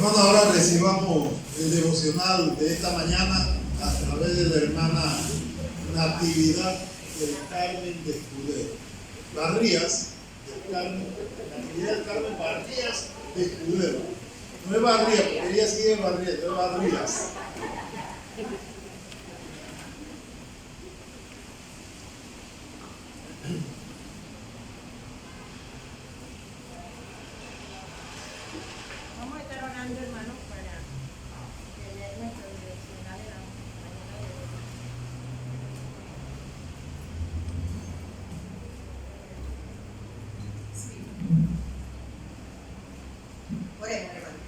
Hermano, ahora recibamos el devocional de esta mañana a través de la hermana Natividad del Carmen de Escudero. Barrías del Carmen, Natividad del Carmen Barrías de Escudero. No es Barrías, porque ella sigue Barrías, no es Barrías. Vamos a estar orando, hermanos, para tener nuestro devocional de la mañana de hoy. Oremos, hermano.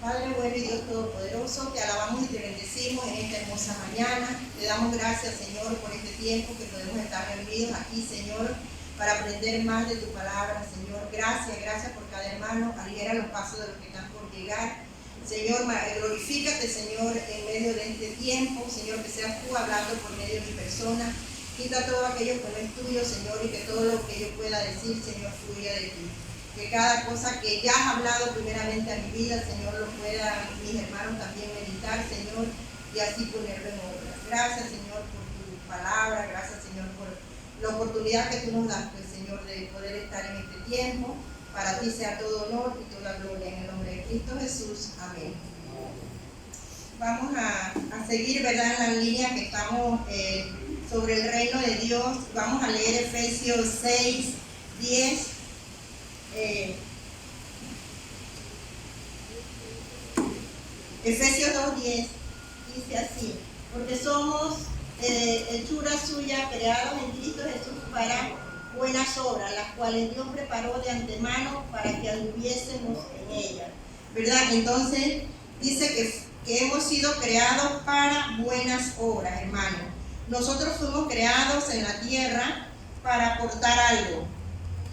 Padre bueno y Dios Todopoderoso, te alabamos y te bendecimos en esta hermosa mañana. Te damos gracias, Señor, por este tiempo que podemos estar reunidos aquí, Señor, para aprender más de tu palabra, Señor. Gracias por cada hermano. Aligera los pasos de los que están por llegar. Señor, glorifícate, Señor, en medio de este tiempo. Señor, que seas tú hablando por medio de mi persona. Quita todo aquello que no es tuyo, Señor, y que todo lo que yo pueda decir, Señor, fluya de ti. Que cada cosa que ya has hablado primeramente a mi vida, Señor, lo puedan mis hermanos también meditar, Señor, y así ponerlo en obra. Gracias, Señor, por tu palabra. Gracias, Señor, por la oportunidad que tú nos das, pues, Señor, de poder estar en este tiempo. Para ti sea todo honor y toda gloria en el nombre de Cristo Jesús. Amén. Vamos a seguir, ¿verdad?, en la línea que estamos sobre el reino de Dios. Vamos a leer Efesios 6, 10. Efesios 2:10 dice así: porque somos hechura suya, creados en Cristo Jesús para buenas obras, las cuales Dios preparó de antemano para que anduviésemos en ellas, ¿verdad? Entonces dice que hemos sido creados para buenas obras, hermano. Nosotros fuimos creados en la tierra para aportar algo,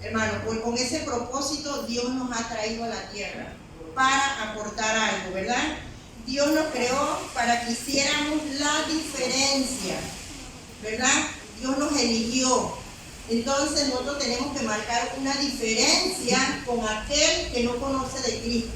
hermano. Pues con ese propósito Dios nos ha traído a la tierra, para aportar algo, ¿verdad? Dios nos creó para que hiciéramos la diferencia, ¿verdad? Dios nos eligió. Entonces nosotros tenemos que marcar una diferencia con aquel que no conoce de Cristo.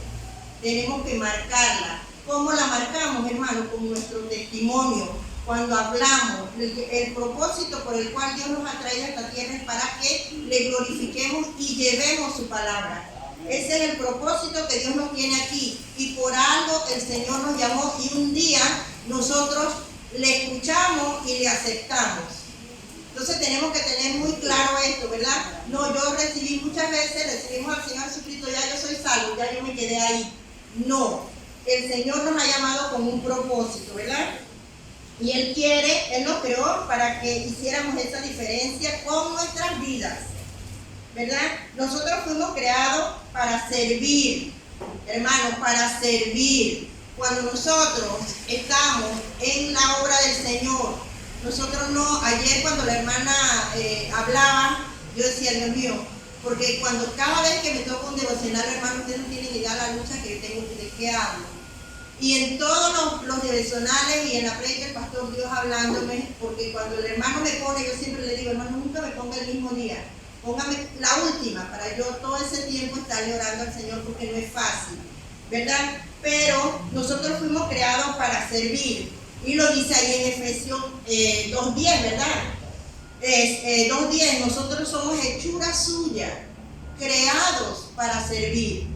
Tenemos que marcarla. ¿Cómo la marcamos, hermano? Con nuestro testimonio. Cuando hablamos, el propósito por el cual Dios nos ha traído a esta tierra es para que le glorifiquemos y llevemos su palabra. Ese es el propósito que Dios nos tiene aquí. Y por algo el Señor nos llamó y un día nosotros le escuchamos y le aceptamos. Entonces tenemos que tener muy claro esto, ¿verdad? No, yo recibimos al Señor Jesucristo, ya yo soy salvo, ya yo me quedé ahí. No, el Señor nos ha llamado con un propósito, ¿verdad? Y Él nos creó para que hiciéramos esa diferencia con nuestras vidas, ¿verdad? Nosotros fuimos creados para servir, hermanos, para servir. Cuando nosotros estamos en la obra del Señor, nosotros no, ayer cuando la hermana hablaba, yo decía, Dios mío, porque cada vez que me toca un devocional, hermano, ustedes no tienen idea de la lucha que tengo, de qué hablo. Y en todos los devocionales y en la predica del pastor Dios hablándome, porque cuando el hermano me pone, yo siempre le digo, hermano, nunca me ponga el mismo día, póngame la última, para yo todo ese tiempo estarle orando al Señor, porque no es fácil, ¿verdad? Pero nosotros fuimos creados para servir, y lo dice ahí en Efesios 2:10, ¿verdad? 2:10, nosotros somos hechura suya, creados para servir,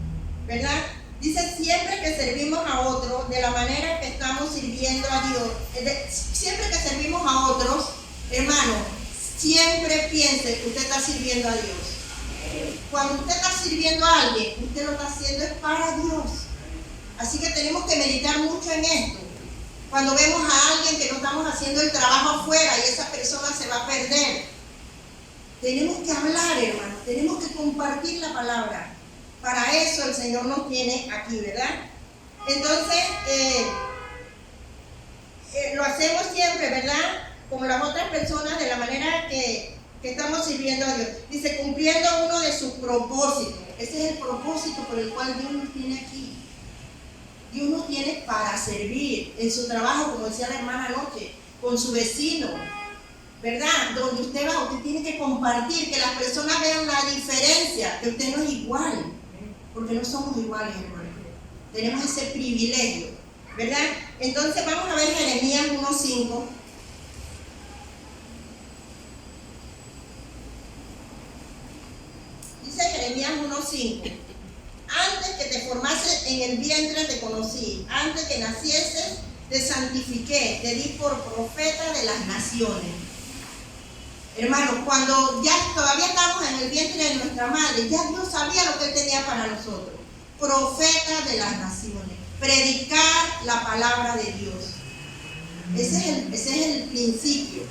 ¿verdad? Dice, siempre que servimos a otros, de la manera que estamos sirviendo a Dios, siempre que servimos a otros, hermano, siempre piense que usted está sirviendo a Dios. Cuando usted está sirviendo a alguien, usted lo está haciendo es para Dios. Así que tenemos que meditar mucho en esto. Cuando vemos a alguien que no estamos haciendo el trabajo afuera y esa persona se va a perder, tenemos que hablar, hermano, tenemos que compartir la palabra. Para eso el Señor nos tiene aquí, ¿verdad? Entonces, lo hacemos siempre, ¿verdad? Como las otras personas, de la manera que estamos sirviendo a Dios. Dice, cumpliendo uno de sus propósitos. Ese es el propósito por el cual Dios nos tiene aquí. Dios nos tiene para servir en su trabajo, como decía la hermana anoche, con su vecino, ¿verdad? Donde usted va, usted tiene que compartir, que las personas vean la diferencia, que usted no es igual, porque no somos iguales, hermano. Tenemos ese privilegio, ¿verdad? Entonces vamos a ver Jeremías 1:5. Dice Jeremías 1:5. Antes que te formase en el vientre te conocí, antes que nacieses te santifiqué, te di por profeta de las naciones. Hermanos, cuando ya todavía estábamos en el vientre de nuestra madre, ya Dios sabía lo que Él tenía para nosotros. Profeta de las naciones, predicar la palabra de Dios. Ese es el principio,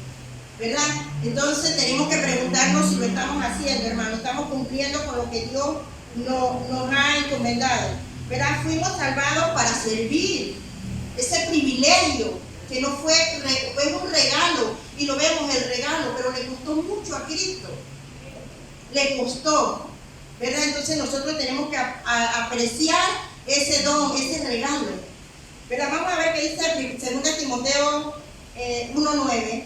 ¿verdad? Entonces tenemos que preguntarnos si lo estamos haciendo, hermanos. Estamos cumpliendo con lo que Dios nos ha encomendado, ¿verdad? Fuimos salvados para servir. Ese privilegio que no fue un regalo, y lo vemos el regalo, pero le costó mucho a Cristo. Le costó, ¿verdad? Entonces nosotros tenemos que apreciar ese don, ese regalo, ¿verdad? Vamos a ver qué dice 2 Timoteo 1:9.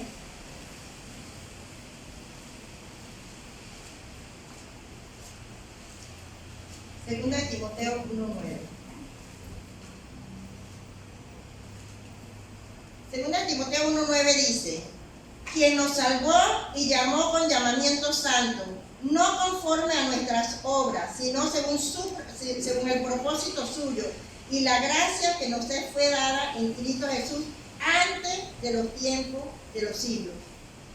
Segunda de Timoteo 1:9. Segunda de Timoteo 1:9 dice: quien nos salvó y llamó con llamamiento santo, no conforme a nuestras obras, sino según el propósito suyo y la gracia que nos fue dada en Cristo Jesús antes de los tiempos de los siglos.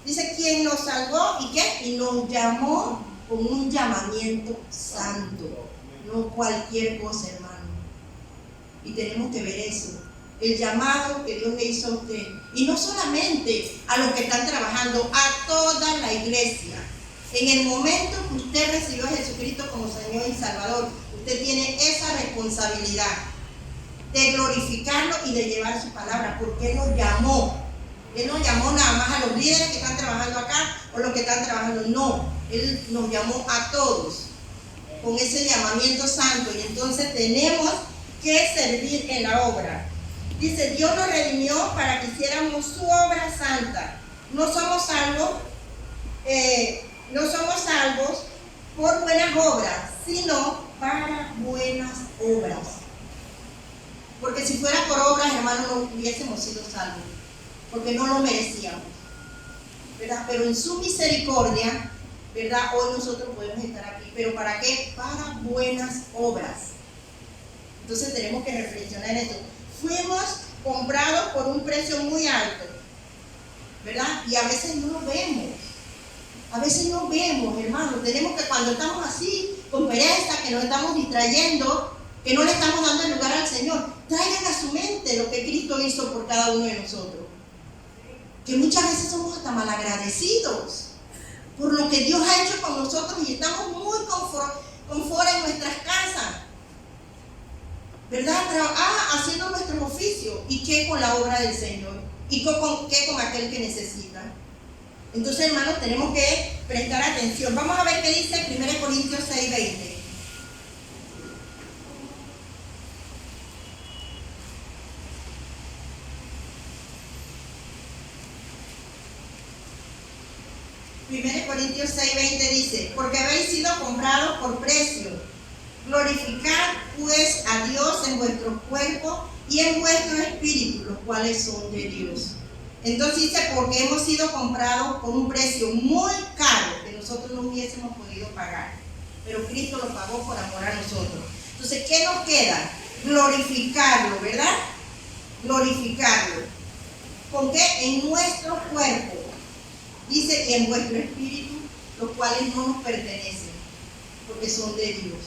Dice: quien nos salvó y ¿qué? Y nos llamó con un llamamiento santo. No cualquier cosa, hermano. Y tenemos que ver eso. El llamado que Dios le hizo a usted. Y no solamente a los que están trabajando, a toda la iglesia. En el momento que usted recibió a Jesucristo como Señor y Salvador, usted tiene esa responsabilidad de glorificarlo y de llevar su palabra, porque Él nos llamó. Él no llamó nada más a los líderes que están trabajando acá o los que están trabajando. No, Él nos llamó a todos con ese llamamiento santo, y entonces tenemos que servir en la obra. Dice: Dios nos redimió para que hiciéramos su obra santa. No somos salvos por buenas obras, sino para buenas obras. Porque si fuera por obras, hermanos, no hubiésemos sido salvos, porque no lo merecíamos, ¿verdad? Pero en su misericordia, ¿verdad? Hoy nosotros podemos estar aquí. ¿Pero para qué? Para buenas obras. Entonces tenemos que reflexionar en esto. Fuimos comprados por un precio muy alto, ¿verdad? Y a veces no lo vemos. A veces no vemos, hermanos. Tenemos que, cuando estamos así, con pereza, que nos estamos distrayendo, que no le estamos dando el lugar al Señor, traigan a su mente lo que Cristo hizo por cada uno de nosotros. Que muchas veces somos hasta malagradecidos por lo que Dios ha hecho con nosotros, y estamos muy confort en nuestras casas, ¿verdad? Haciendo nuestro oficio. ¿Y qué con la obra del Señor? ¿Y qué con aquel que necesita? Entonces, hermanos, tenemos que prestar atención. Vamos a ver qué dice 1 Corintios 6:20. Primero Corintios 6:20 dice: porque habéis sido comprados por precio. Glorificad pues a Dios en vuestro cuerpo y en vuestro espíritu, los cuales son de Dios. Entonces dice: porque hemos sido comprados por un precio muy caro que nosotros no hubiésemos podido pagar, pero Cristo lo pagó por amor a nosotros. Entonces, ¿qué nos queda? Glorificarlo, ¿verdad? Glorificarlo. ¿Con qué? En nuestro cuerpo. Dice: y en vuestro espíritu, los cuales no nos pertenecen, porque son de Dios.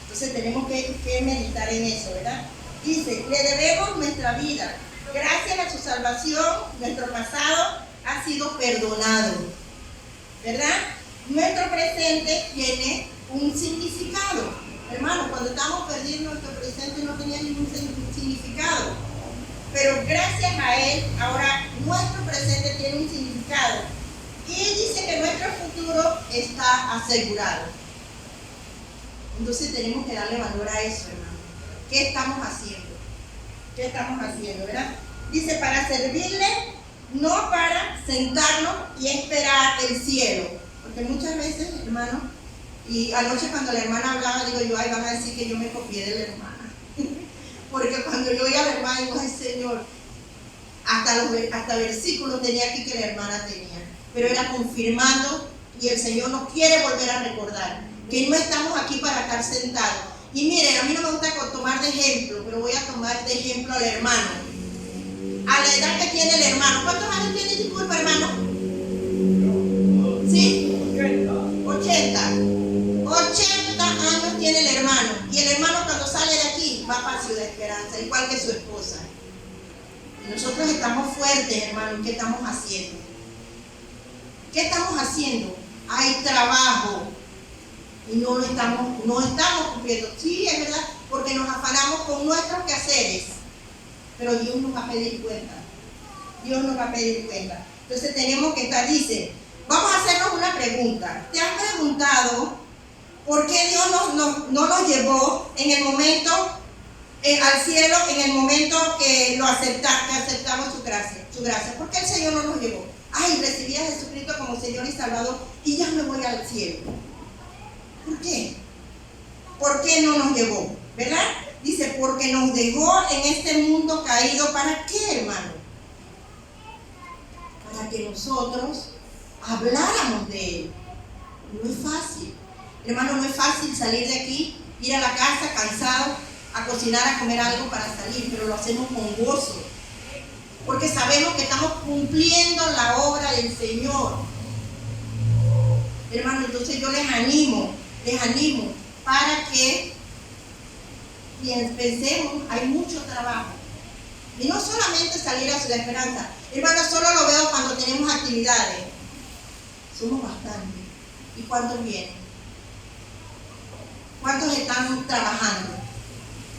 Entonces tenemos que meditar en eso, ¿verdad? Dice: le debemos nuestra vida. Gracias a su salvación, nuestro pasado ha sido perdonado, ¿verdad? Nuestro presente tiene un significado. Hermanos, cuando estamos perdiendo, nuestro presente no tenía ningún significado. Pero gracias a Él, ahora nuestro presente tiene un significado. Y Él dice que nuestro futuro está asegurado. Entonces tenemos que darle valor a eso, hermano. ¿Qué estamos haciendo? ¿Qué estamos haciendo, verdad? Dice: para servirle, no para sentarnos y esperar el cielo. Porque muchas veces, hermano, y anoche cuando la hermana hablaba, digo yo: ay, van a decir que yo me copié de la hermana. Porque cuando yo oía a la hermana, digo, ay Señor, hasta versículos tenía aquí que la hermana tenía. Pero era confirmando, y el Señor nos quiere volver a recordar que no estamos aquí para estar sentados. Y miren, a mí no me gusta tomar de ejemplo, pero voy a tomar de ejemplo al hermano. A la edad que tiene el hermano. ¿Cuántos años tiene, disculpa, hermano? ¿Sí? 80 años tiene el hermano. Y el hermano cuando sale de aquí va para Ciudad Esperanza, igual que su esposa. Y nosotros estamos fuertes, hermano. ¿Qué estamos haciendo? ¿Qué estamos haciendo? Hay trabajo. Y no estamos cumpliendo. Sí, es verdad, porque nos afanamos con nuestros quehaceres. Pero Dios nos va a pedir cuenta. Dios nos va a pedir cuenta. Entonces tenemos que estar, dice, vamos a hacernos una pregunta. ¿Te has preguntado por qué Dios no nos llevó en el momento al cielo, en el momento que aceptamos su gracia? ¿Por qué el Señor no nos llevó? Ay, recibí a Jesucristo como Señor y Salvador y ya me voy al cielo. ¿Por qué? ¿Por qué no nos llevó? ¿Verdad? Dice, porque nos dejó en este mundo caído. ¿Para qué, hermano? Para que nosotros habláramos de Él. No es fácil. Hermano, no es fácil salir de aquí, ir a la casa cansado, a cocinar, a comer algo para salir, pero lo hacemos con gozo. Porque sabemos que estamos cumpliendo la obra del Señor. Hermano, entonces yo les animo para que pensemos, hay mucho trabajo. Y no solamente salir a Ciudad Esperanza. Hermano, solo lo veo cuando tenemos actividades. Somos bastantes. ¿Y cuántos vienen? ¿Cuántos están trabajando?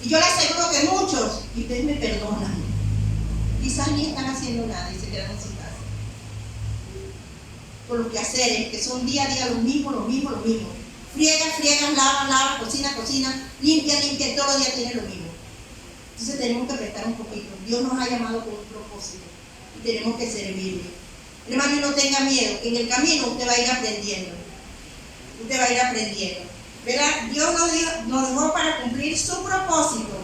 Y yo les aseguro que muchos, y ustedes me perdonan, quizás ni están haciendo nada y se quedan en su casa. Por los quehaceres, que son día a día lo mismo. Friega, lava, cocina, limpia, todos los días tiene lo mismo. Entonces tenemos que prestar un poquito. Dios nos ha llamado con un propósito y tenemos que servirle. Hermano, y no tenga miedo, que en el camino usted va a ir aprendiendo. ¿Verdad? Dios nos dejó para cumplir su propósito.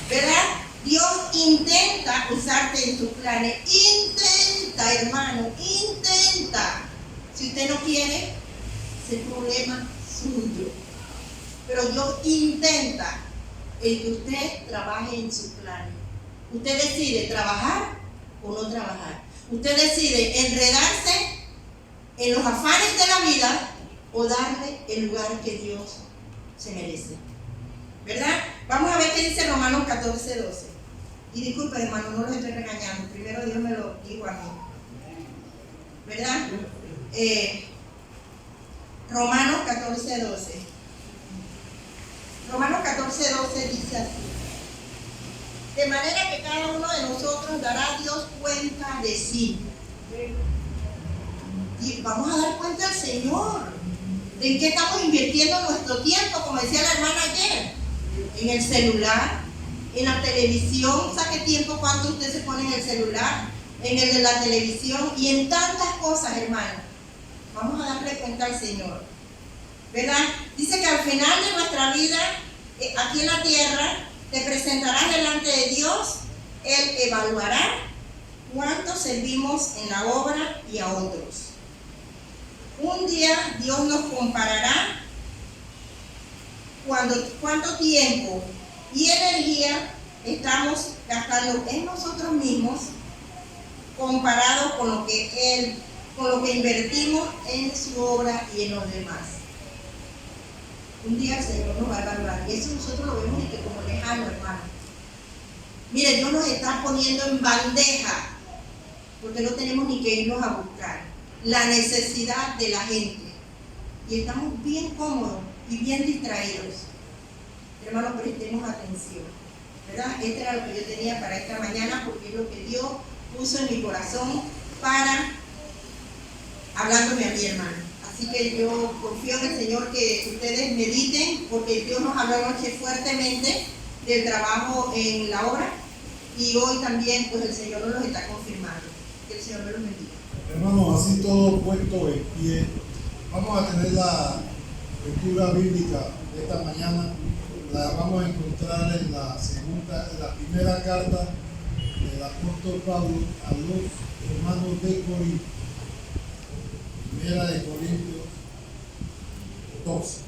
¿Verdad? Dios intenta usarte en sus planes. Intenta, hermano, intenta. Si usted no quiere, es el problema suyo. Pero Dios intenta el que usted trabaje en sus planes. Usted decide trabajar o no trabajar. Usted decide enredarse en los afanes de la vida o darle el lugar que Dios se merece. ¿Verdad? Vamos a ver qué dice Romanos 14:12. Y disculpen, hermano, no los estoy regañando. Primero Dios me lo dijo a mí. ¿Verdad? Romanos 14:12. Romanos 14:12 dice así: de manera que cada uno de nosotros dará a Dios cuenta de sí. Y vamos a dar cuenta al Señor de en qué estamos invirtiendo nuestro tiempo, como decía la hermana ayer, en el celular, en la televisión. ¿Sabe qué tiempo cuánto usted se pone en el celular? En el de la televisión y en tantas cosas, hermano. Vamos a darle cuenta al Señor, ¿verdad? Dice que al final de nuestra vida, aquí en la tierra, te presentarás delante de Dios. Él evaluará cuánto servimos en la obra y a otros. Un día Dios nos comparará cuánto tiempo y energía estamos gastando en nosotros mismos comparado con lo que invertimos en su obra y en los demás. Un día el Señor nos va a evaluar y eso nosotros lo vemos como lejano, hermano. Mire, Dios nos está poniendo en bandeja porque no tenemos ni que irnos a buscar la necesidad de la gente y estamos bien cómodos y bien distraídos. Hermanos, prestemos atención, ¿verdad? Este era lo que yo tenía para esta mañana porque es lo que Dios puso en mi corazón para hablándome a mi hermano. Así que yo confío en el Señor que ustedes mediten, porque Dios nos habló anoche fuertemente del trabajo en la obra y hoy también pues el Señor nos lo está confirmando. Que el Señor me los bendiga. Hermanos, así todo puesto en pie, vamos a tener la lectura bíblica de esta mañana la vamos a encontrar en la primera carta del apóstol Pablo a los hermanos de Corinto. Primera de Corintios 12.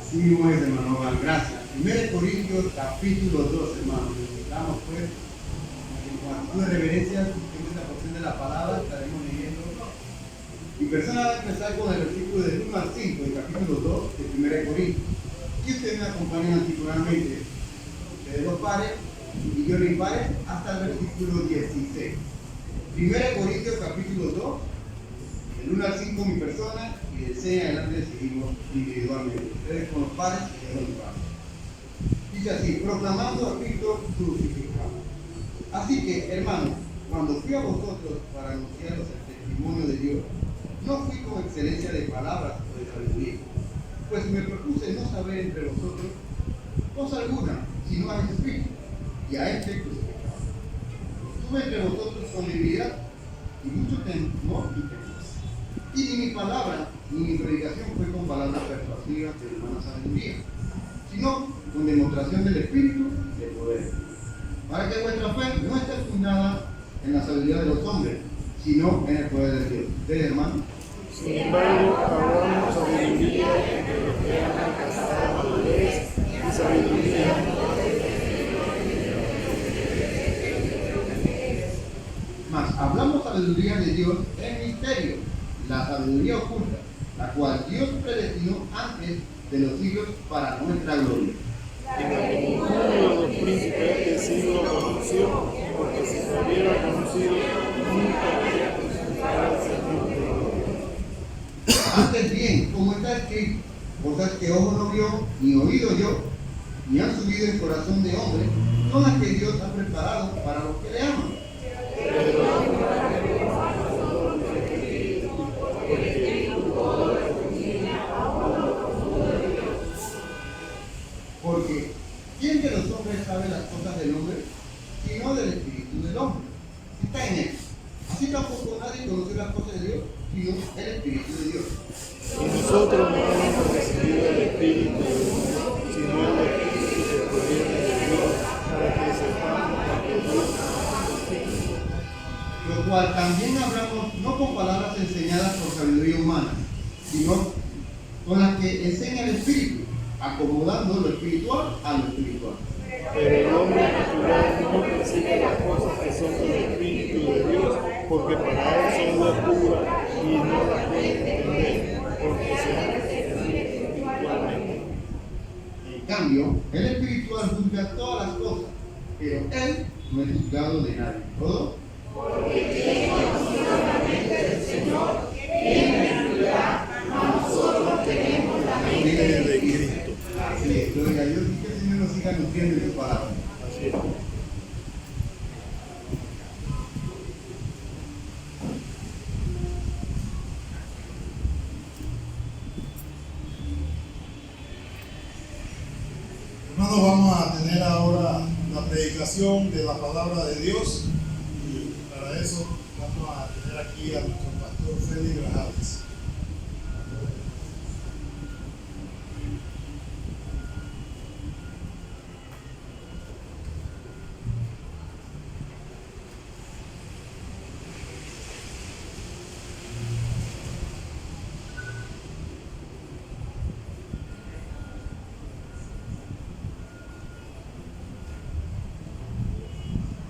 Así mismo es, hermano Juan, gracias. 1 Corintios capítulo 2, hermano. Necesitamos pues, en cuanto a reverencia, esta porción de la palabra, estaremos leyendo. Mi persona va a empezar con el versículo del 1 al 5, del capítulo 2 de 1 Corintios. Y ustedes me acompañan anticuadamente. Ustedes los pares y yo los impares hasta el versículo 16. 1 Corintios capítulo 2, del 1 al 5 mi persona, y del 6 en adelante seguimos individualmente. Ustedes con los pares y yo los impares. Dice así: proclamando a Cristo crucificado. Así que, hermanos, cuando fui a vosotros para anunciaros el testimonio de Dios, no fui con excelencia de palabras o de sabiduría, pues me propuse no saber entre vosotros cosa alguna, sino a Jesucristo y a este crucificado. Estuve entre vosotros con debilidad y mucho temor y temor. Y ni mi palabra ni mi predicación fue con palabras persuasivas de humana sabiduría, sino con demostración del Espíritu y de poder, para que vuestra fe no esté fundada en la sabiduría de los hombres, sino en el poder de Dios. ¿Ustedes, hermanos? Sin embargo, hablamos sabiduría entre los que han alcanzado madurez y sabiduría. Mas hablamos sabiduría de Dios en misterio, la sabiduría oculta, la cual Dios predestinó antes de los siglos para nuestra gloria. Y que ninguno de los príncipes del siglo conoció, porque si se hubiera conocido, nunca habría crucificado al Señor de gloria. Antes bien, como está escrito, cosas que ojo no vio, ni oído yo, ni han subido en corazón de hombre, son las que Dios ha preparado para los que le aman. Porque ¿quién de los hombres sabe las cosas del hombre, sino del Espíritu del hombre? Está en él. Así tampoco nadie conoce las cosas de Dios, sino el Espíritu de Dios. Y nosotros no hemos recibido el Espíritu del mundo, sino el Espíritu que proviene de Dios, para que sepamos lo que Dios nos dice. Lo cual también hablamos no con palabras enseñadas por sabiduría humana, sino con las que enseña el Espíritu, acomodando lo espiritual a lo espiritual. Pero el hombre natural no percibe las cosas que son del Espíritu de Dios, porque para él son locura y no las puede entender, porque se han recibido espiritualmente. En cambio, el espiritual juzga todas las cosas, pero él no es juzgado de nadie. ¿Todo? Porque quien conoció la mente del Señor, en realidad nosotros tenemos la mente de Cristo. Así es, gloria a Dios, y que el Señor nos siga nutriendo en su palabra. Así es. Hermanos, vamos a tener ahora la predicación de la palabra de Dios y para eso vamos a tener aquí a nuestro pastor Félix Grajales.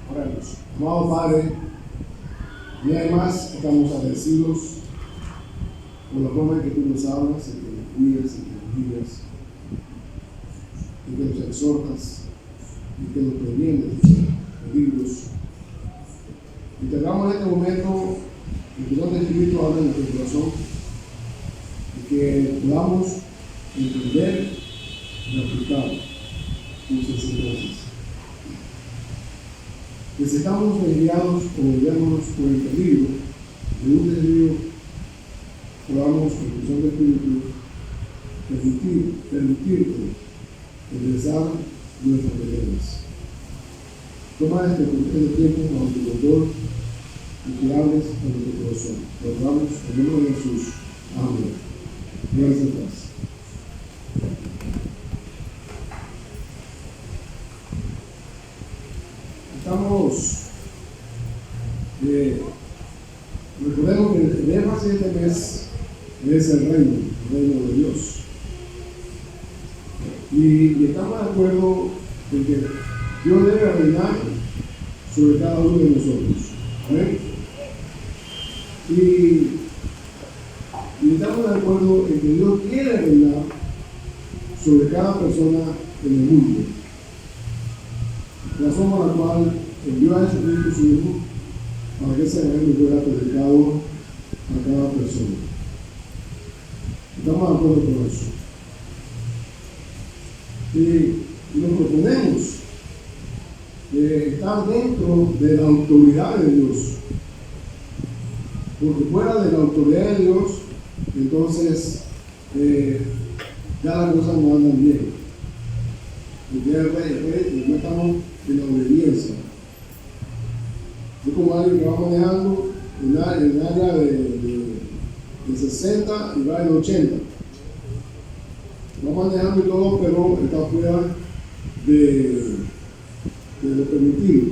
Oremos. Amado Padre, y además estamos agradecidos por la forma en que tú nos hablas, en que nos cuidas, en que nos guías, en que nos exhortas, en que nos previenes de peligros. Y te hablamos en este momento que tu don de Espíritu habla en nuestro corazón y que podamos entender y aplicar tus enseñanzas. Necesitamos enviados o enviándonos por el peligro de un desvío, podamos, con función del Espíritu, permitirte enderezar nuestras veredas. Toma este tiempo bajo tu control y que hables a nuestro corazón. Lo rogamos en el nombre de Jesús. Amén. Gracias, gracias. Estamos, recordemos que el énfasis de este mes es el reino de Dios. Y estamos de acuerdo en que Dios debe reinar sobre cada uno de nosotros. ¿Amén? Y estamos de acuerdo en que Dios quiere reinar sobre cada persona en el mundo. Razón por la cual envió a Jesucristo su Hijo para que ese reino fuera predicado a cada persona. Estamos de acuerdo con eso. Y nos proponemos estar dentro de la autoridad de Dios. Porque fuera de la autoridad de Dios, entonces ya las cosas no andan bien. Porque el rey, no estamos en la obediencia. Es como alguien que va manejando en el área de 60 y va en 80. Va manejando y todo, pero está fuera de lo permitido.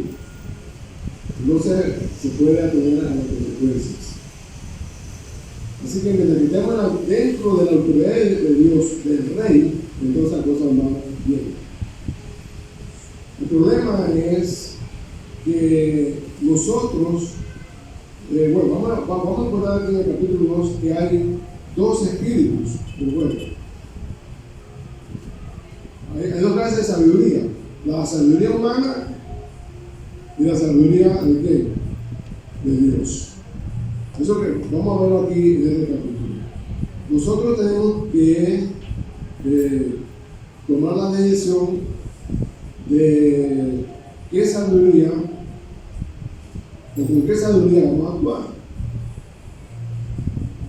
Entonces se puede atener a las consecuencias. Así que mientras que estemos dentro de la autoridad de Dios, del Rey, entonces las cosas van bien. El problema es que nosotros, vamos a recordar aquí en el capítulo 2 que hay dos espíritus del cuerpo. Hay dos clases de sabiduría: la sabiduría humana y la sabiduría de ¿qué? De Dios. Eso que vamos a verlo aquí en este capítulo. Nosotros tenemos que tomar la decisión de qué sabiduría o con qué sabiduría vamos a actuar.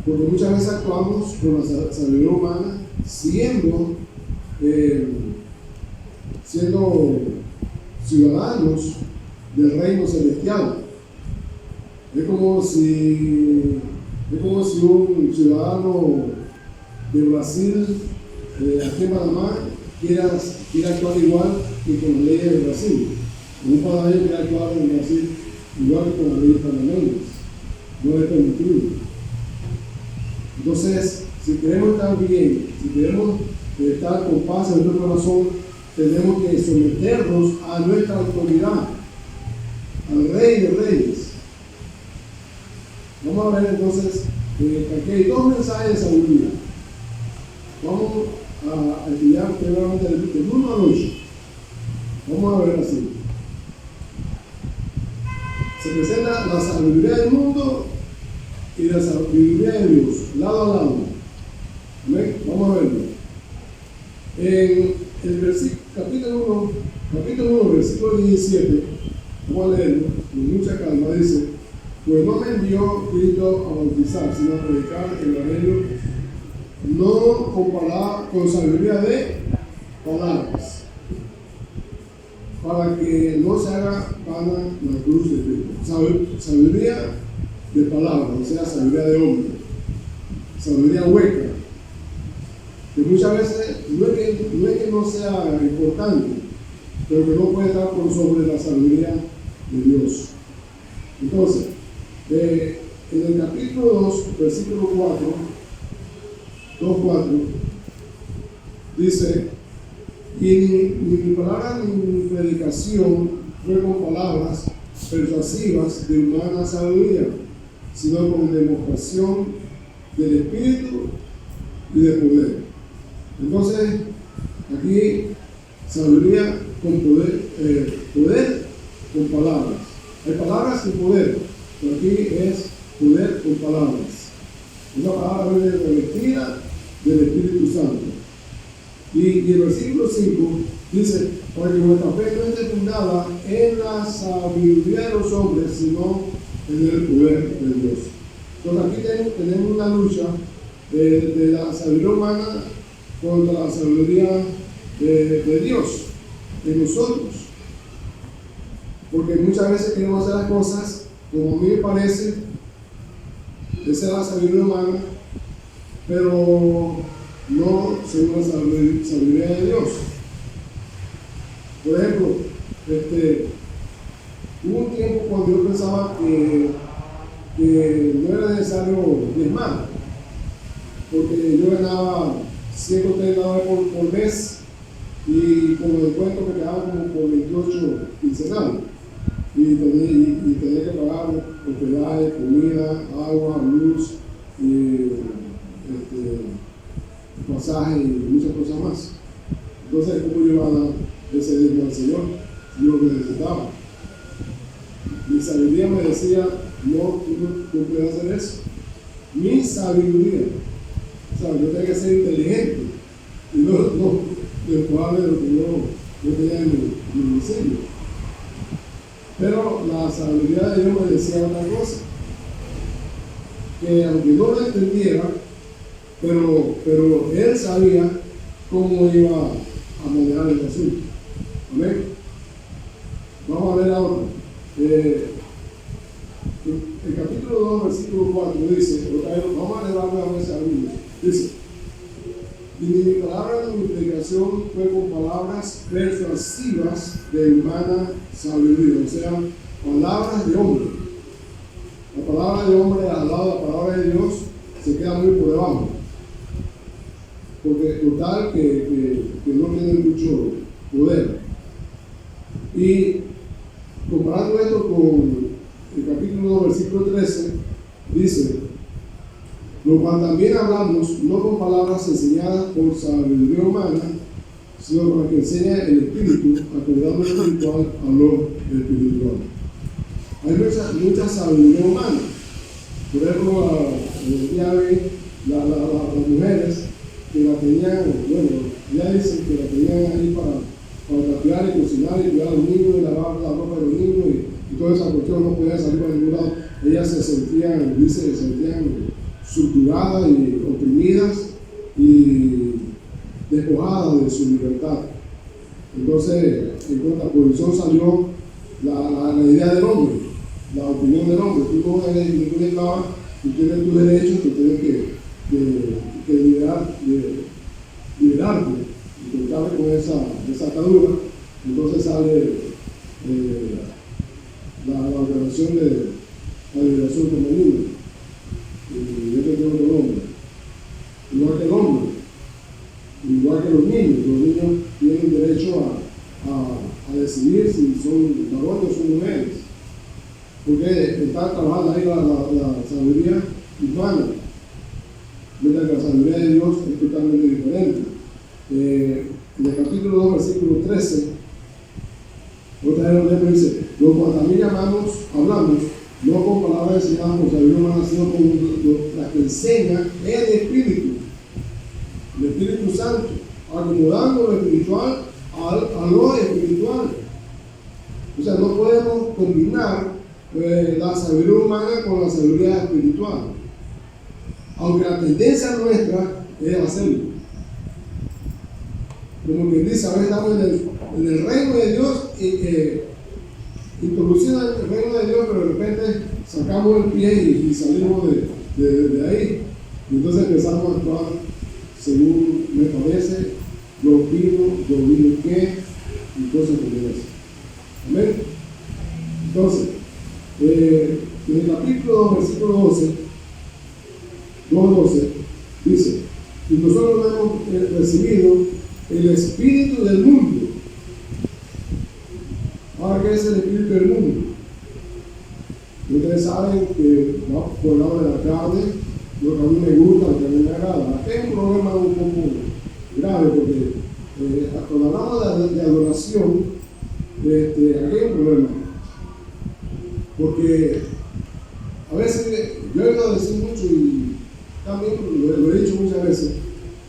Porque muchas veces actuamos con la sabiduría humana siendo ciudadanos del reino celestial. Es como si un ciudadano de Brasil, aquí en Panamá, quiera actuar igual que con las leyes de Brasil. Un panameño quiere actuar en Brasil igual que con las leyes panameñas. No es permitido. Entonces, si queremos estar bien, si queremos estar con paz en nuestro corazón, tenemos que someternos a nuestra autoridad, al Rey de Reyes. Vamos a ver entonces, aquí hay dos mensajes de sabiduría. Vamos a estudiar primeramente del 1 al 8. Vamos a ver así. Se presenta la sabiduría del mundo y la sabiduría de Dios, lado a lado. ¿Amén? Vamos a verlo. En el capítulo 1, versículo 17, vamos a leerlo con mucha calma. Dice: pues no me envió Cristo a bautizar, sino a predicar el evangelio, no con sabiduría de palabras, para que no se haga vana la cruz de Cristo. Sabiduría de palabras, o sea, sabiduría de hombre, sabiduría hueca, que muchas veces no es que no sea importante, pero que no puede estar por sobre la sabiduría de Dios. Entonces, en el capítulo 2, versículo 2:4, dice: y ni mi palabra ni mi predicación fue con palabras persuasivas de humana sabiduría, sino con demostración del Espíritu y de poder. Entonces, aquí sabiduría con poder con palabras. Hay palabras y poder, pero aquí es poder con palabras. Una palabra viene revestida del Espíritu Santo. Y el versículo 5 dice: porque nuestra fe no esté fundada en la sabiduría de los hombres, sino en el poder de Dios. Entonces aquí tenemos una lucha de la sabiduría humana contra la sabiduría de Dios en nosotros. Porque muchas veces queremos hacer las cosas como a mí me parece, esa es la sabiduría humana, pero no según la sabiduría de Dios. Por ejemplo, hubo un tiempo cuando yo pensaba que no era necesario diezmar, porque yo ganaba $130 por mes y con el descuento me quedaba como por 28 quincenales. Y tenía que pagar hospedaje, comida, agua, luz, pasaje y muchas cosas más. Entonces, ¿cómo yo iba a dar ese diezmo al Señor? Yo lo necesitaba. Mi sabiduría me decía, no, tú no puedes hacer eso. Mi sabiduría. O sea, yo tenía que ser inteligente y no después de lo que yo tenía en mi bolsillo. Pero la sabiduría de Dios me decía otra cosa, que aunque no lo entendiera, pero él sabía cómo iba a manejar el asunto. Amén. Vamos a ver ahora. El capítulo 2, versículo 4 dice, vamos a leerlo a veces a Biblia. Dice, y mi palabra de multiplicación fue con palabras persuasivas de humana sabiduría, o sea, palabras de hombre. La palabra de hombre al lado de la palabra de Dios se queda muy por debajo, porque total que no tiene mucho poder. Y comparando esto con el capítulo 2, versículo 13, dice, lo cual también hablamos, no con palabras enseñadas por sabiduría humana, sino con la que enseña el Espíritu, acordando lo espiritual a lo espiritual. Hay mucha sabiduría humana. Por ejemplo, las mujeres que la tenían, bueno, ya dicen que la tenían ahí para tapear y cocinar y cuidar a los niños y lavar la ropa de los niños y toda esa cuestión, no podían salir para ningún lado. Ellas se sentían subjugadas y oprimidas y despojadas de su libertad. Entonces, en contraposición salió la idea del hombre, la opinión del hombre. Tú no eres ningún esclavo, tú tienes tus derechos, tú tienes que liberarte y cortarte con esa atadura. Entonces sale la operación de la liberación femenina. Y yo te tengo el hombre, igual que el hombre, igual que los niños tienen derecho a decidir si son varones o son mujeres, porque está trabajando ahí la sabiduría humana, mientras que la sabiduría de Dios es totalmente diferente. En el capítulo 2, versículo 13, otra vez el dice, lo cual también hablamos, no con palabras enseñadas por sabiduría humana, sino con la que enseña el Espíritu Santo, acomodando lo espiritual a lo espiritual. O sea, no podemos combinar la sabiduría humana con la sabiduría espiritual, aunque la tendencia nuestra es hacerlo. Como que dice, a veces estamos en el reino de Dios, introduciendo el reino de Dios, pero de repente sacamos el pie y salimos de ahí. Y entonces empezamos a actuar según me parece, yo opino qué y cosas como esas. Amén. Entonces, en el capítulo 2, versículo 12, dice, y nosotros hemos recibido el espíritu del mundo. Ahora, ¿qué es el espíritu del mundo? Ustedes saben que por el lado de la carne, lo que a mí me gusta, lo que a mí me agrada. Aquí hay un problema un poco grave, porque cuando hablamos de adoración, aquí hay un problema. Porque a veces yo he oído decir mucho y también lo he dicho muchas veces,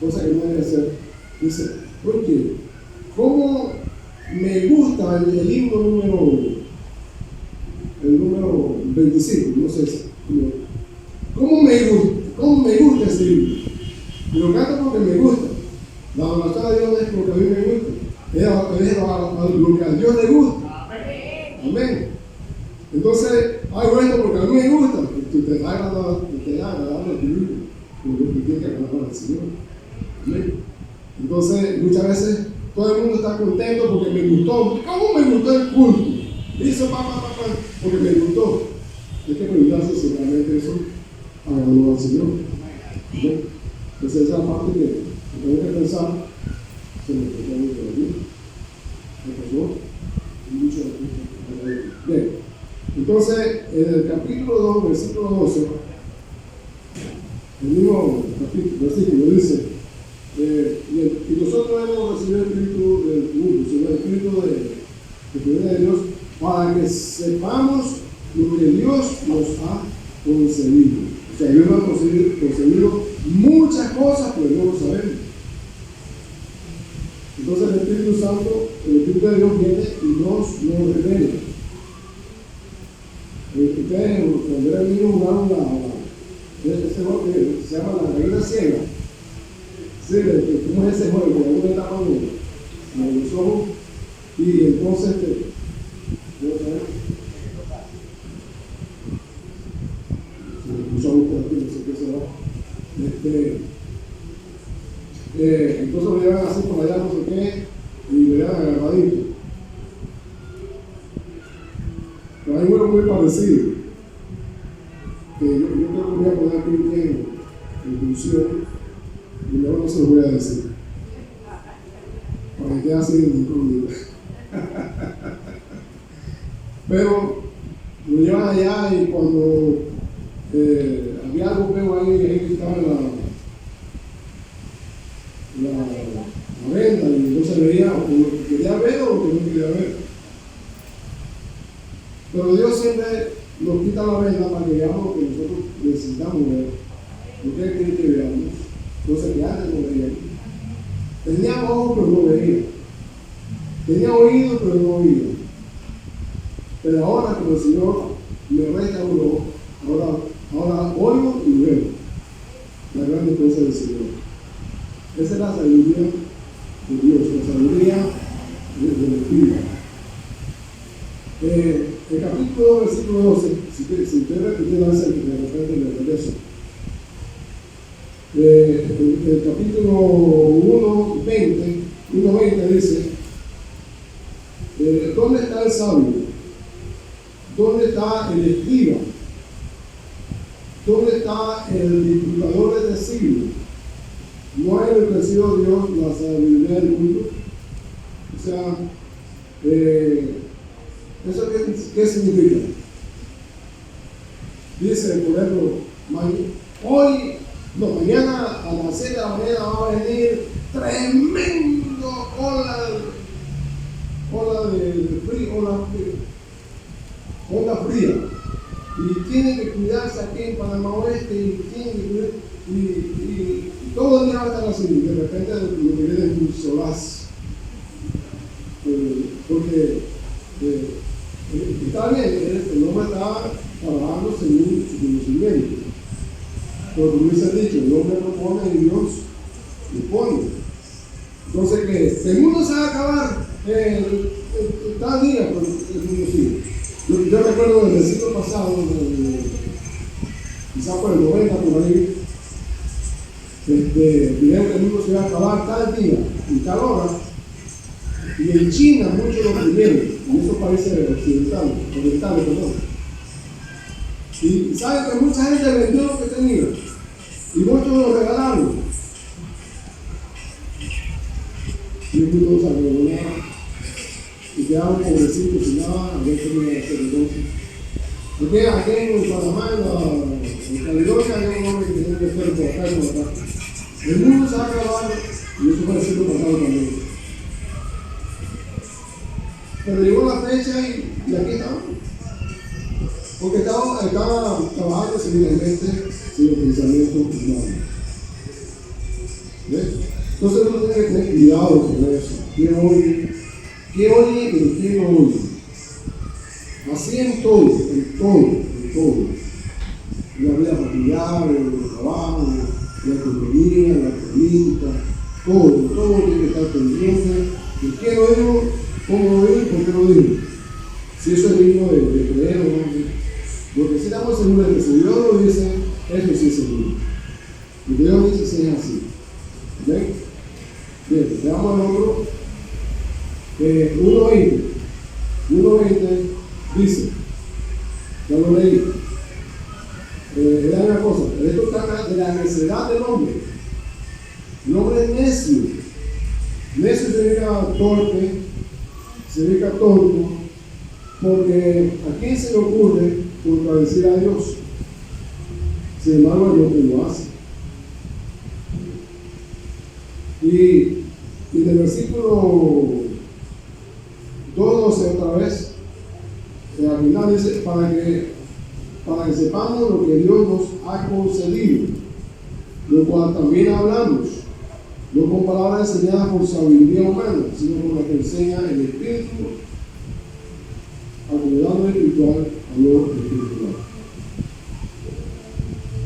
cosas que no debe hacer. Dice, oye, ¿cómo me gusta el himno número 25? No sé si. ¿Cómo me gusta ese himno? Lo canto porque me gusta. La adoración a Dios no es porque a mí me gusta, es lo que a Dios le gusta. Amén. Entonces, hago esto porque a mí me gusta. Tú te da agradable a ti mismo, porque tú tienes que agradar al Señor. Amén. Entonces, muchas veces todo el mundo está contento porque me gustó. ¿Cómo me gustó el culto? Hizo porque me gustó. Hay que preguntarse si realmente eso agradó al Señor. ¿Amén? Entonces, esa parte que tengo que pensar, se me pasó mucho de mí. Me pasó mucho de mí. Bien. Entonces, en el capítulo 2, versículo 12, el mismo versículo dice, y nosotros hemos recibido el espíritu del mundo, sino el espíritu de Dios, para que sepamos lo que Dios nos ha concedido. O sea, Dios nos ha concedido muchas cosas, pero no lo sabemos. Entonces el Espíritu Santo, el Espíritu de Dios viene y nos revela. Ustedes cuando eran niños jugaron ese juego que se llama la gallina ciega. Sí, ¿cómo es ese juego? Que uno le tapa los ojos y entonces ¿puedo saber? Se me puso a buscar aquí, no sé qué será. Entonces lo llevan así por allá, no sé qué, y le dan agarradito. Pero hay uno muy parecido, que yo creo que voy a poner aquí en función, y luego no se lo voy a decir, para que quede así en incógnita. Pero lo llevan allá y cuando había algo feo ahí, que estaba en la venta y no se veía o lo que quería ver o lo que no quería ver. Pero Dios siempre nos quita la venda para que veamos lo que nosotros necesitamos ver, lo que Él quiere que veamos, cosas que antes no veíamos. Tenía ojos pero no veía, tenía oídos pero no oía. Pero ahora como el Señor me restauró, ahora oigo y veo la gran defensa del Señor. Esa es la sabiduría de Dios, la sabiduría del Espíritu. El capítulo 2, versículo 12, si usted repite la vez que de repente le regreso. El capítulo 1:20 dice, ¿dónde está el sabio? ¿Dónde está el escriba? ¿Dónde está el disfrutador de siglo? ¿No ha enriquecido Dios la sabiduría del mundo? O sea, ¿eso qué significa? Dice, por ejemplo, mañana a las 7 de la mañana va a venir tremendo onda fría. Y tiene que cuidarse aquí en Panamá Oeste y tiene que cuidar, y todo el día va a estar así. De repente lo que viene es un solazo. Porque está bien, el hombre está trabajando según su conocimiento. Pero como dice el dicho, el hombre no pone y Dios lo pone. Entonces, que el mundo se va a acabar tal día, pero el mundo sigue. Yo recuerdo del siglo pasado, quizás por el 90 por ahí, dijeron que el mundo se iba a acabar tal día y tal hora. Y en China muchos lo creyeron, en esos países orientales, perdón. Y saben que mucha gente vendió lo que tenía y muchos lo regalaron. Y el mundo se arregló nada y quedaron pobrecitos sin nada, a ver cómo iban a hacer entonces. Porque aquí en Panamá, en Caledonia, hay un hombre que tiene que estar por acá y por acá. El mundo se va a acabar y eso fue el siglo pasado también. Pero llegó la fecha y aquí estamos. Porque estaba trabajando seguidamente sin los pensamientos humanos. ¿Ves? Entonces uno tiene que tener cuidado con eso. ¿Quién oye y quién no oye? Así en todo. En la vida familiar, en el trabajo, en la economía, en la política, todo tiene que estar pendiente de qué lo digo, cómo lo digo y por qué lo digo. Si eso es digno de creer o no. seguro de que si Dios lo dice, eso sí es seguro. Y Dios dice si es así. ¿Ven? Bien, veamos el otro. 1.20. 1.20 dice, ya lo leí. Vean una cosa, esto está de la necedad del hombre. El hombre es necio. Necio significa torpe, significa tonto, porque ¿a quién se le ocurre contradecir a Dios? Sin embargo, Dios que lo hace. Y en el versículo 2.12 otra vez, al final dice, para que sepamos lo que Dios nos ha concedido, lo cual también hablamos, no con palabras enseñadas por sabiduría humana, sino con la que enseña el Espíritu, acomodando lo espiritual a lo espiritual.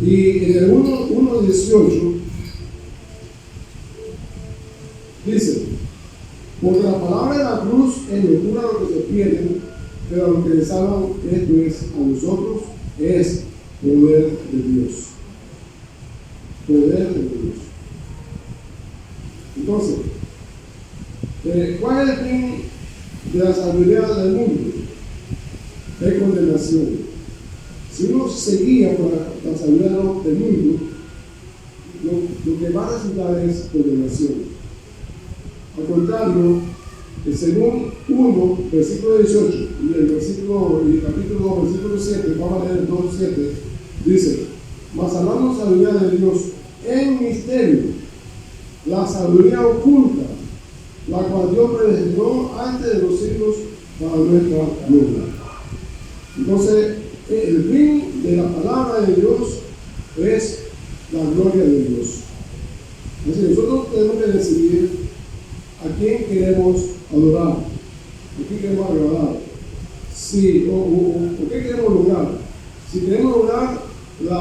Y en el 1.18 dice, porque la palabra de la cruz es locura a los que se pierden, pero a los que les salvan, esto es a nosotros, es poder de Dios. Poder de Dios. Entonces, ¿cuál es el fin de la sabiduría del mundo? Es condenación. Si uno se guía por la sabiduría del mundo, lo que va a resultar es condenación. Al contrario, según 1, versículo 18, y el capítulo 2, versículo 7, vamos a leer el 2:7, dice, mas hablamos sabiduría de Dios en misterio, la sabiduría oculta, la cual Dios predestinó antes de los siglos para nuestra gloria. Entonces, el fin de la palabra de Dios es la gloria de Dios. Así que nosotros tenemos que decidir a quién queremos adorar, a quién queremos agradar, o qué queremos lograr. Si queremos lograr la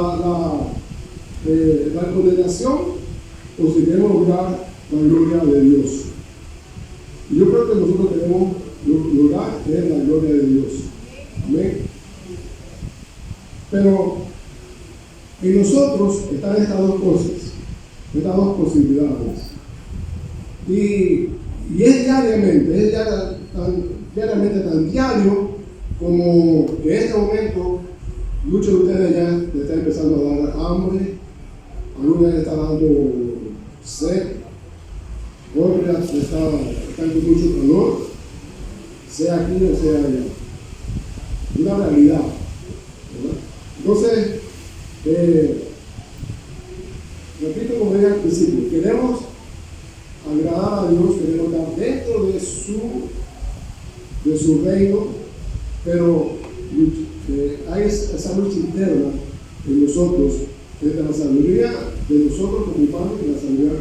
condenación o si queremos lograr la gloria de Dios. Y yo creo que nosotros queremos lograr que es la gloria de Dios. Amén. Pero en nosotros están estas dos cosas, estas dos posibilidades. Y es diariamente, tan diario como que en este momento muchos de ustedes ya le están empezando a dar hambre, algunos le están dando sed, otros están con mucho calor, sea aquí o sea allá. Una realidad, ¿verdad? Entonces, repito como dije al principio, queremos agradar a Dios, queremos estar dentro de su reino, pero hay esa lucha interna en nosotros, entre la sabiduría de nosotros como humanos y la sabiduría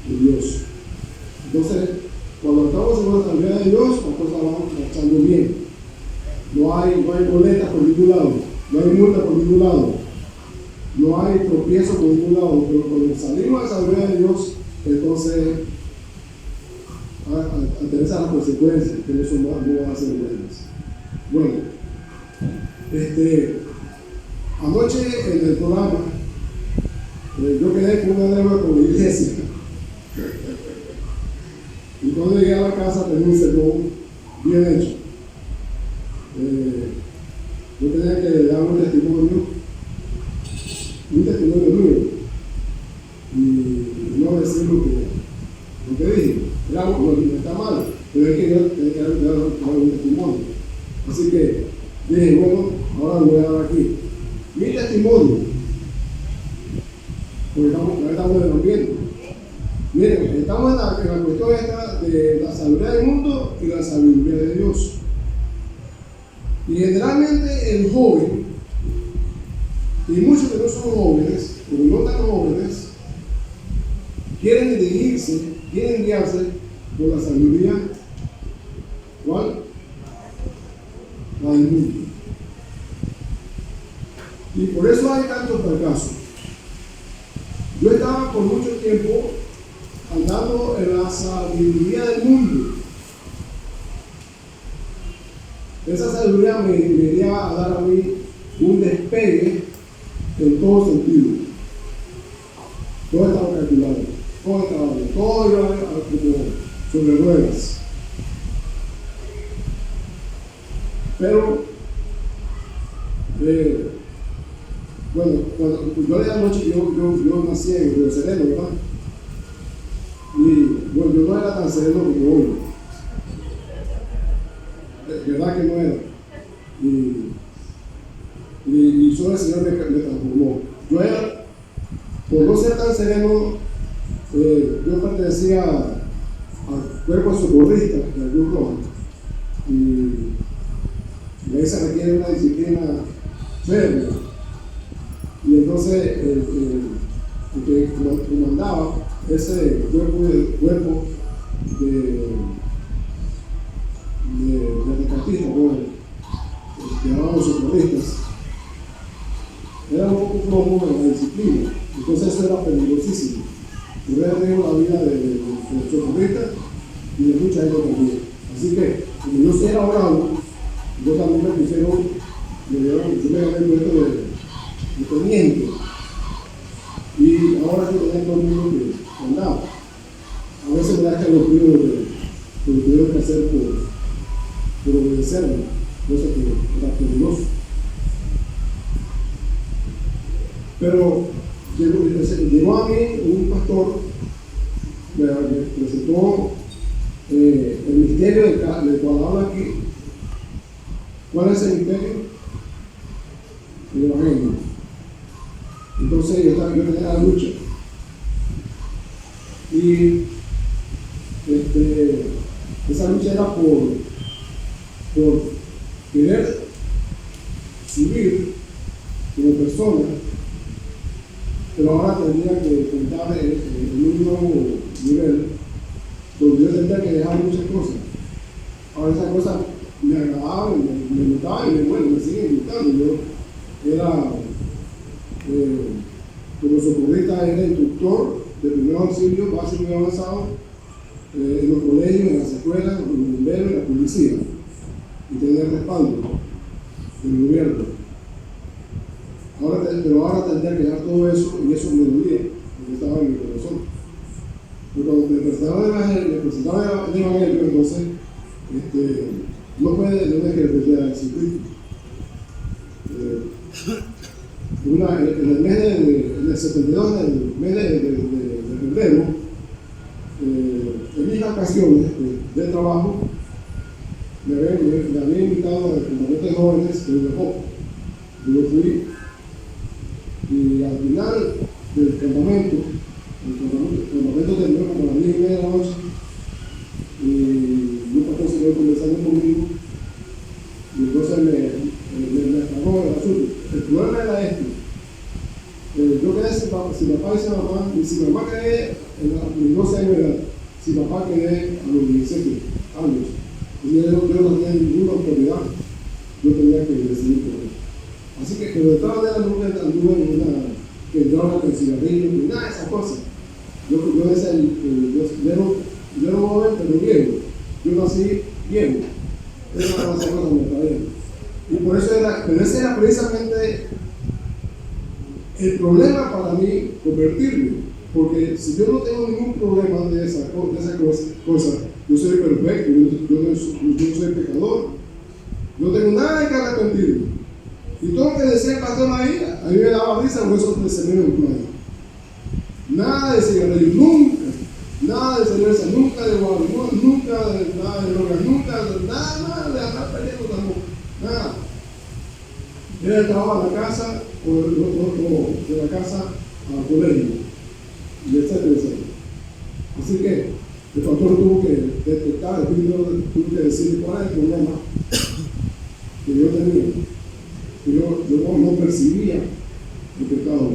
de Dios. Entonces, cuando estamos en la sabiduría de Dios, las cosas van marchando bien. No hay boletas por ningún lado, no hay multa por ningún lado, no hay tropiezo por ningún lado, pero cuando salimos de la sabiduría de Dios, entonces a tener esas consecuencias que no van a ser buenas. Bueno, anoche en el programa yo quedé con una deuda con la iglesia y cuando llegué a la casa tenía un sermón bien hecho. Yo tenía que dar un testimonio mío y no decir lo que dije. Está mal, pero es que yo tenía que dar un testimonio. Así que dije, bueno, ahora lo voy a dar aquí. Mi testimonio, porque estamos devolviendo. Miren, estamos en la cuestión esta de la sabiduría del mundo y la sabiduría de Dios. Y generalmente el joven, y muchos que no son jóvenes, o no tan jóvenes, quieren guiarse por la sabiduría, ¿cuál? La del mundo. Y por eso hay tantos fracasos. Yo estaba por mucho tiempo andando en la sabiduría del mundo. Esa sabiduría me iría a dar a mí un despegue en todo sentido. Todo estaba calculado, todo iba como sobre ruedas. Pero, bueno, cuando yo leía anoche, yo nací en Río Sereno, ¿verdad? Y bueno, yo no era tan sereno como hoy. ¿Verdad que no era? Y solo el Señor me transformó. Yo era, por no ser tan sereno, yo pertenecía al cuerpo socorrista de Cruz Roja. Y ahí se requiere una disciplina férrea. Y entonces el que comandaba ese cuerpo de rescatistas, bueno, que llamaban socorristas, era un poco flojo en la disciplina. Entonces eso era peligrosísimo. Correr riesgo la vida de socorristas y de mucha gente también. Así que, como yo sí era bravo, yo también me pusieron, yo me gané el puesto de teniente. Y ahora yo tenía todo el mundo que andaba. A veces me da que lo que tuvieron que hacer por obedecerme, cosa que era peligroso. Pero llegó a mí un pastor, me presentó el misterio del cual habla aquí. ¿Cuál es el misterio? El Evangelio. Entonces yo tenía la lucha. Y esa lucha era por querer subir como persona, pero ahora tendría que enfrentar en un nuevo nivel, donde yo tendría que dejar muchas cosas. Ahora esas cosas me agradaban, me gustaban y me siguen gustando. Yo era, como socorrista, era instructor de primeros auxilios básico y avanzado en los colegios, en las escuelas, en los bomberos, en la policía, y tenía el respaldo del gobierno. Pero ahora tendría que dejar todo eso, y eso me dolía, porque estaba en mi corazón. Pero cuando me presentaba el Evangelio, entonces, no puede que reflejar a Jesucristo. En el 72, en el mes de febrero, en mis vacaciones de trabajo, me había invitado al campamento de jóvenes de Europa. Yo fui, y al final del campamento, el campamento terminó como a las 10:30 de la noche, y un pastor se quedó conversando conmigo, y entonces me aclaró el asunto. El problema era este: yo quedé sin papá y si mamá quedé a mis 12 años de edad, si papá quedé a los 17 años, y yo no tenía ninguna autoridad, yo tenía que decidir por él. Así que, pero de todas maneras nunca anduve en una que droga, que cigarrillo, ni nada de esas cosas. Yo no joven, pero viejo. Yo nací viejo. Esas cosas me traían. Y por eso pero ese era precisamente el problema para mí, convertirme. Porque si yo no tengo ningún problema de esa cosa, yo soy perfecto, yo soy pecador. No tengo nada que arrepentirme. Y todo lo que decía el pastor ahí, a mí me daba risa, por eso se me dio nada de cigarrillo, nunca. Nada de cerveza, nunca de guardia, nunca de nada de drogas, nunca de nada de andar peleando tampoco. Nada. Era el trabajo a la casa o de la casa al colegio. Y etcétera. Así que el pastor tuvo que detectar, tuvo que decir cuál es el problema que yo tenía. Que yo no percibía el pecado.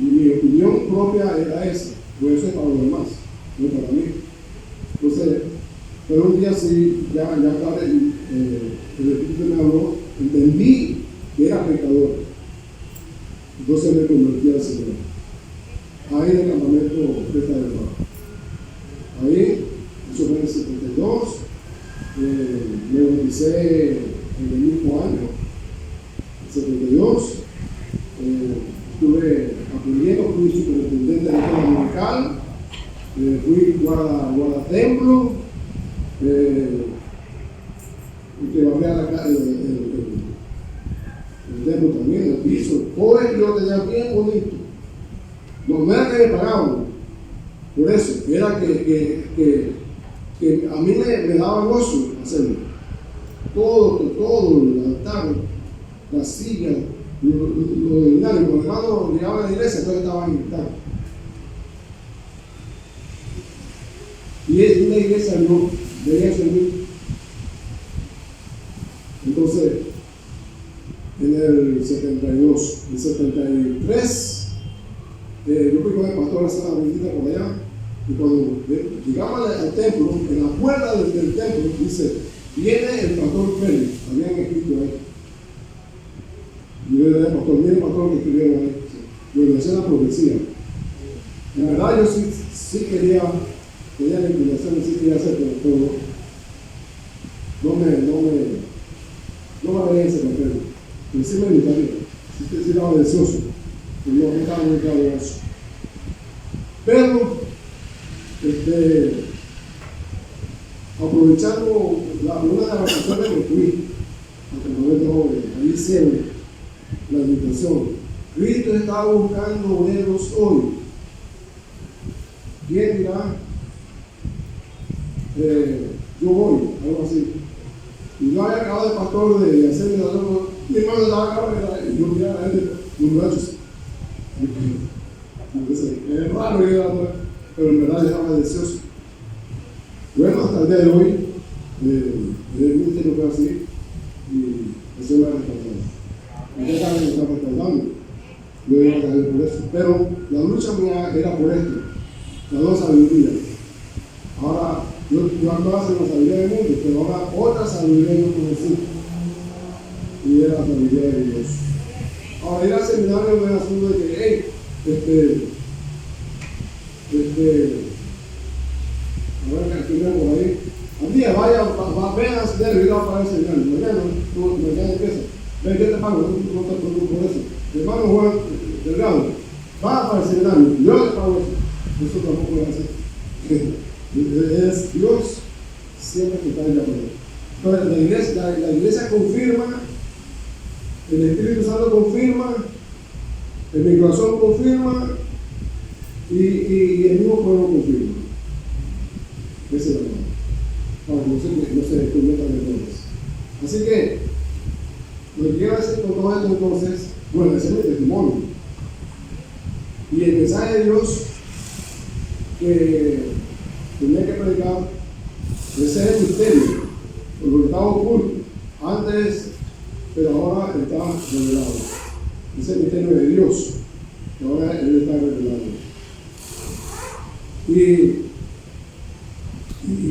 Y mi opinión propia era esa. Pues eso es para los demás, no para mí. Entonces, pero un día sí, ya tarde, el Espíritu me habló, entendí que era pecador. Entonces me convertí al Señor. Ahí en el campamento de esta verdad. Ahí, eso fue en el 72, me bauticé en el mismo año, el 72, clerical, fui guardatemplo, y que barría el templo también, el piso, todo eso yo tenía bien bonito. No era que me pagaban por eso, era que a mí me daba gozo hacerlo. Todo, el altar, la silla, lo dinámico. Los hermanos llegaban a la iglesia, entonces estaban intactos. Y es una iglesia no debía servir. Entonces, en el 72, el 73, yo fui con el pastor a hacer la visita por allá. Y cuando llegamos al templo, en la puerta del templo, dice: viene el pastor Félix. Habían escrito ahí. Y yo le dije: pastor, mire el pastor que escribieron ahí. Bueno, esa es la profecía. En verdad, yo sí quería la inclinación, sí quería hacer, pero no me veía ese papel. Pero sí me gustaría. Sí estaba deseoso. Pero yo no estaba muy claro de eso. Pero, aprovechando una de las vacaciones que fui al campamento joven, ahí hicieron la invitación: Cristo estaba buscando obreros hoy. ¿Quién dirá? Yo voy, algo así. Y yo había acabado de pastor de hacer mi hermano estaba acá, y yo miraba a la gente, los muchachos. Es raro, pero en verdad estaba deseoso. Bueno, hasta el día de hoy, el ministerio fue así, y eso me ha respaldado. Y ya me está respaldando. Yo iba a caer por eso. Pero la lucha mía era por esto, la dos sabiduría. Ahora, yo andaba haciendo la sabiduría del mundo, pero ahora otra sabiduría yo conocí. Y era la sabiduría de Dios. Ahora, ir al seminario no es asunto de que, a ver, aquí vengo por ahí. Al día, vean a hacer y va para el seminario. Mañana empieza. Ven, yo te pago, no te preocupes por eso. Mi hermano Juan Delgado, va para el seminario, yo le pago eso. Eso tampoco es así. Es Dios siempre que está en la palabra. Entonces la iglesia confirma, el Espíritu Santo confirma, mi corazón confirma y el mismo pueblo confirma. Esa es la palabra. Para que no se cometan errores. Así que lo que quiero hacer con todo esto entonces, bueno, ese es mi testimonio. Y el mensaje de Dios que tenía que predicar, ese es el misterio, porque estaba oculto antes, pero ahora está revelado. Ese es el misterio de Dios, que ahora Él está revelado. Y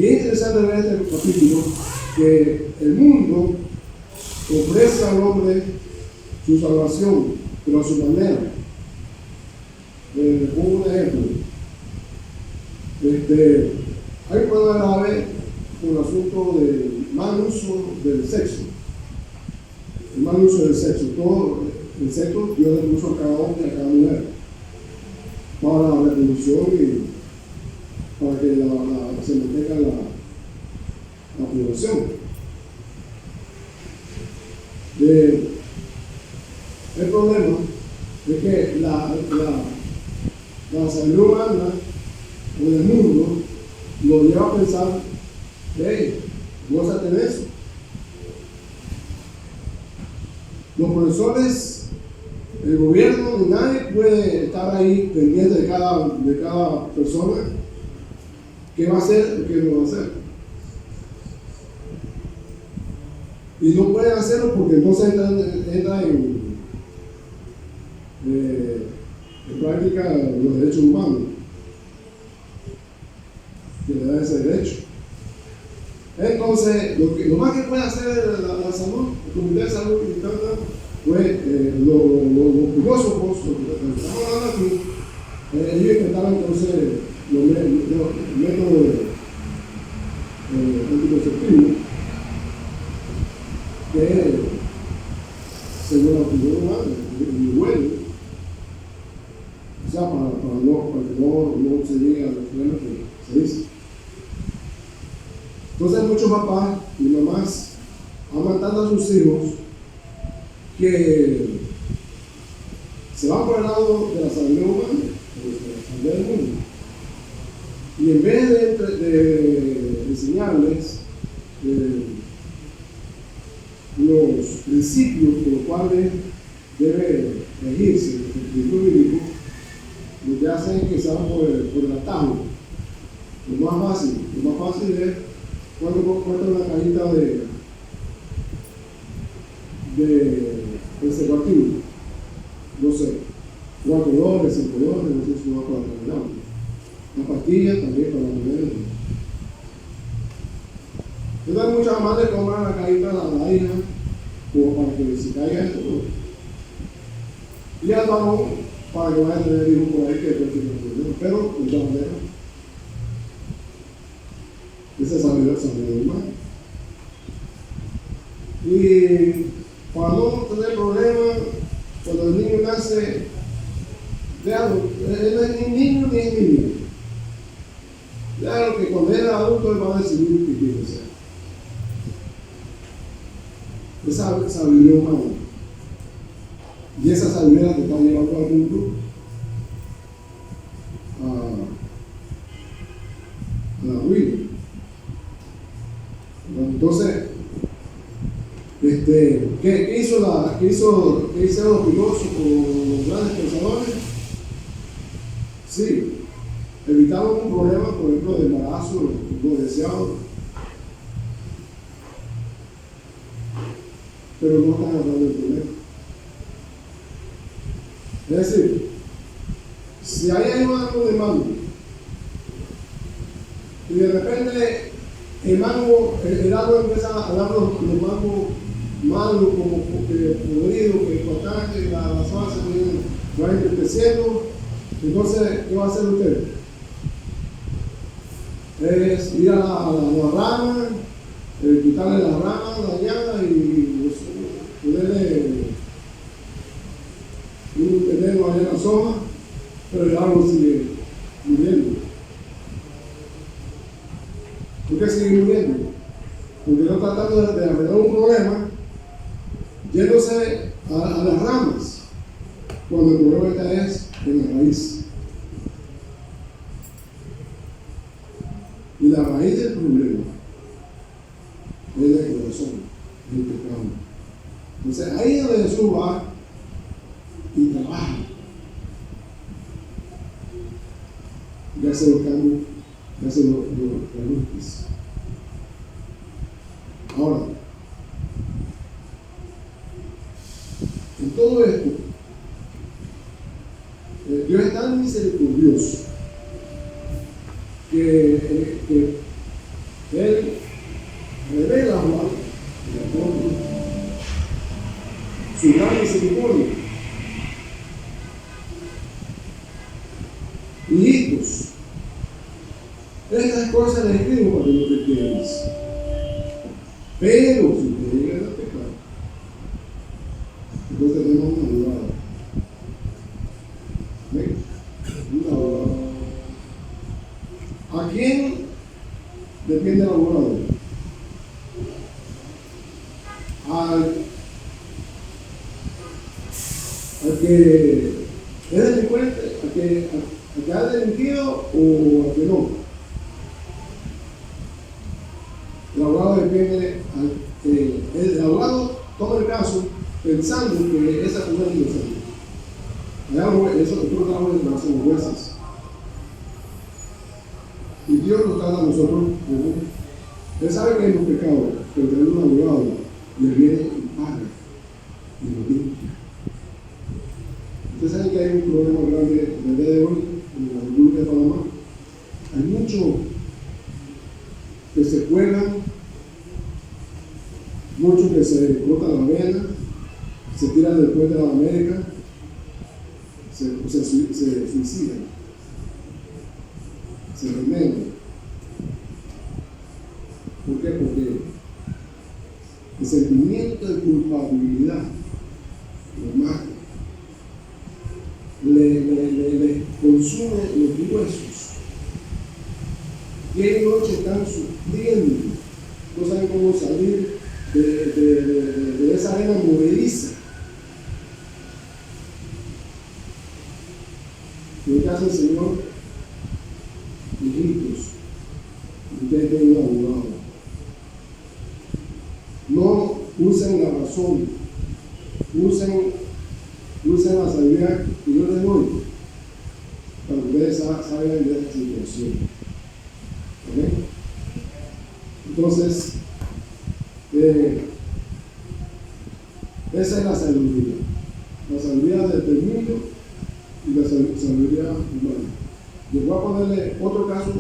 es interesante ver este capítulo, que el mundo ofrece al hombre su salvación, pero a su manera. Pongo un ejemplo. Hay un problema grave con el asunto del mal uso del sexo. El mal uso del sexo. Todo el sexo Dios le puso a cada hombre y a cada mujer para la reproducción y para que se mantenga la población. El problema es que la sabiduría humana o del mundo lo lleva a pensar: hey, gózate de eso. Los profesores, el gobierno, nadie puede estar ahí pendiente de cada persona. ¿Qué va a hacer o qué no va a hacer? Y no pueden hacerlo porque entonces entra en práctica los derechos humanos, que le da ese derecho. Entonces, lo más que puede hacer la salud, el Comité de Salud Interna, pues los filósofos, los que estamos hablando aquí, ellos inventaron entonces los métodos anticonceptivos, que según la opinión humana, y bueno, o sea, para que no no se llegue a los problemas que se dice. Entonces muchos papás y mamás aman tanto a sus hijos que se van por el lado de la sabiduría humana, de la sabiduría del mundo. Y en vez de enseñarles los principios por los cuales debe regirse el espíritu bíblico, lo que hacen es que se van por el atajo. Lo más fácil es cuando encuentran una cajita de preservativo, no sé, $4, $5, no sé si va para terminar. Una pastilla también para la mujer. Entonces muchas mamás le compran la cajita a la hija como para que se caiga esto. Y al varón para que vaya a tener hijos por ahí que después tiene problemas. Pero de todas maneras, esa es la sabiduría humana. Y para no tener problemas, cuando el niño nace, déjalo, él no es ni niño ni es niño. Déjalo que cuando él es adulto él va a decidir qué quiere ser. Esa sabiduría humana. Y esa sabiduría que está llevando al mundo a la ruina. Entonces, ¿qué hicieron los filósofos, los grandes pensadores? Sí, evitaron un problema, por ejemplo, de embarazo no deseado, pero no están hablando del problema. Es decir, si hay un árbol de mango y de repente el árbol empieza a dar los mangos malos, como podridos, que cortantes, las hojas se van enriqueciendo. Entonces, ¿qué va a hacer usted? Es ir a la rama, quitarle las ramas dañadas y ponerle un veneno allá en las hojas, pero el árbol sigue muriendo. ¿Por qué sigue muriendo? Porque no tratando de arreglar un problema, yéndose a las ramas, cuando el problema es en la raíz. Y la raíz del problema es el corazón, el pecado. Entonces ahí es donde Jesús va y trabaja y hace los cambios, y hace los ajustes. Ahora, en todo esto, Dios es tan misericordioso que Él revela a Juan su gran misericordia. Hijitos, estas cosas les escribo para que no pequéis. Pero si ustedes llegan a pecar, entonces tenemos una abogada. Una abogada. ¿A quién depende el abogado? Al que es delincuente, al que ha delinquido o al que no. El abogado depende, el abogado toma el caso pensando que esa persona es inocente. Eso nosotros trabajamos en los jueces. Y Dios nos trata a nosotros como Él sabe que hemos pecado, pero tenemos un abogado y Él viene y paga y nos limpia. Ustedes saben que hay un problema grande en el día de hoy en la República de Panamá. Hay muchos que se cuelgan, muchos que se cortan la vena, se tiran del puente de la América, se suicidan, se remedan. ¿Por qué? Porque el sentimiento de culpabilidad lo mata, le consume los huesos día y noche están sufriendo, no saben cómo salir de esa arena movediza. ¿Qué hace el Señor? Hijitos, ustedes tienen un abogado. No usen la razón, usen la sabiduría que yo les doy para que ustedes salgan de esta situación. ¿Okay? Entonces, esa es la sabiduría del término y la sabiduría humana. Yo voy a ponerle otro caso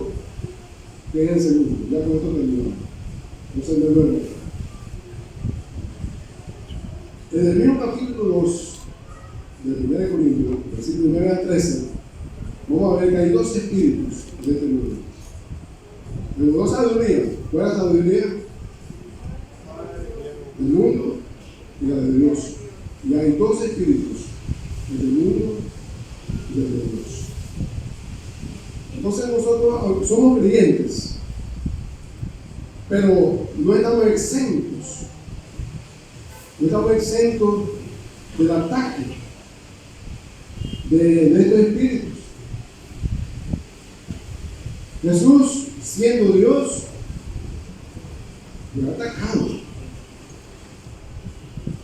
que es el segundo, ya con esto terminamos. No se me duerme. En el mismo capítulo 2 del 1 Corintios, versículo 9 al 13, vamos a ver que hay dos espíritus de este mundo. Pero dos sabidurías. ¿Cuál es la sabiduría? Del mundo y la de Dios. Y hay dos espíritus, el del mundo y el de Dios. Entonces nosotros somos creyentes, pero no estamos exentos. No estamos exentos del ataque de estos espíritus. Jesús, siendo Dios, le ha atacado.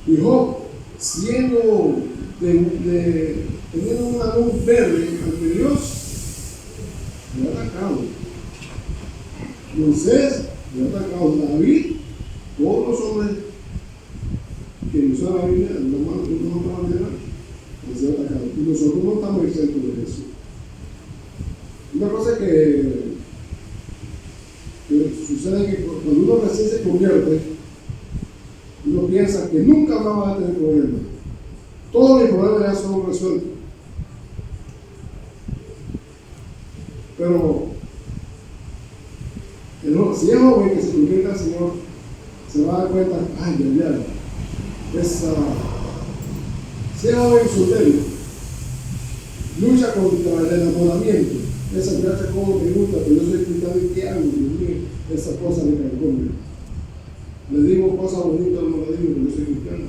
Y Job, siendo teniendo una luz verde ante Dios, le ha atacado. Moisés le ha atacado. David, todos los hombres que usan la Biblia de una manera, les ha atacado. Y nosotros no estamos exentos de eso. Una cosa que sucede es que cuando uno recién se convierte, uno piensa que nunca más va a tener problemas. Todos mis problemas ya son resueltos. Pero si es joven que se convierte al Señor, se va a dar cuenta, si es joven soltero, lucha contra el enamoramiento. Esa gracia como me gusta, pero yo soy cristiano y ¿qué hago? Dios mío, esa cosa me carcome. Le digo cosas bonitas, no le digo porque yo soy cristiano.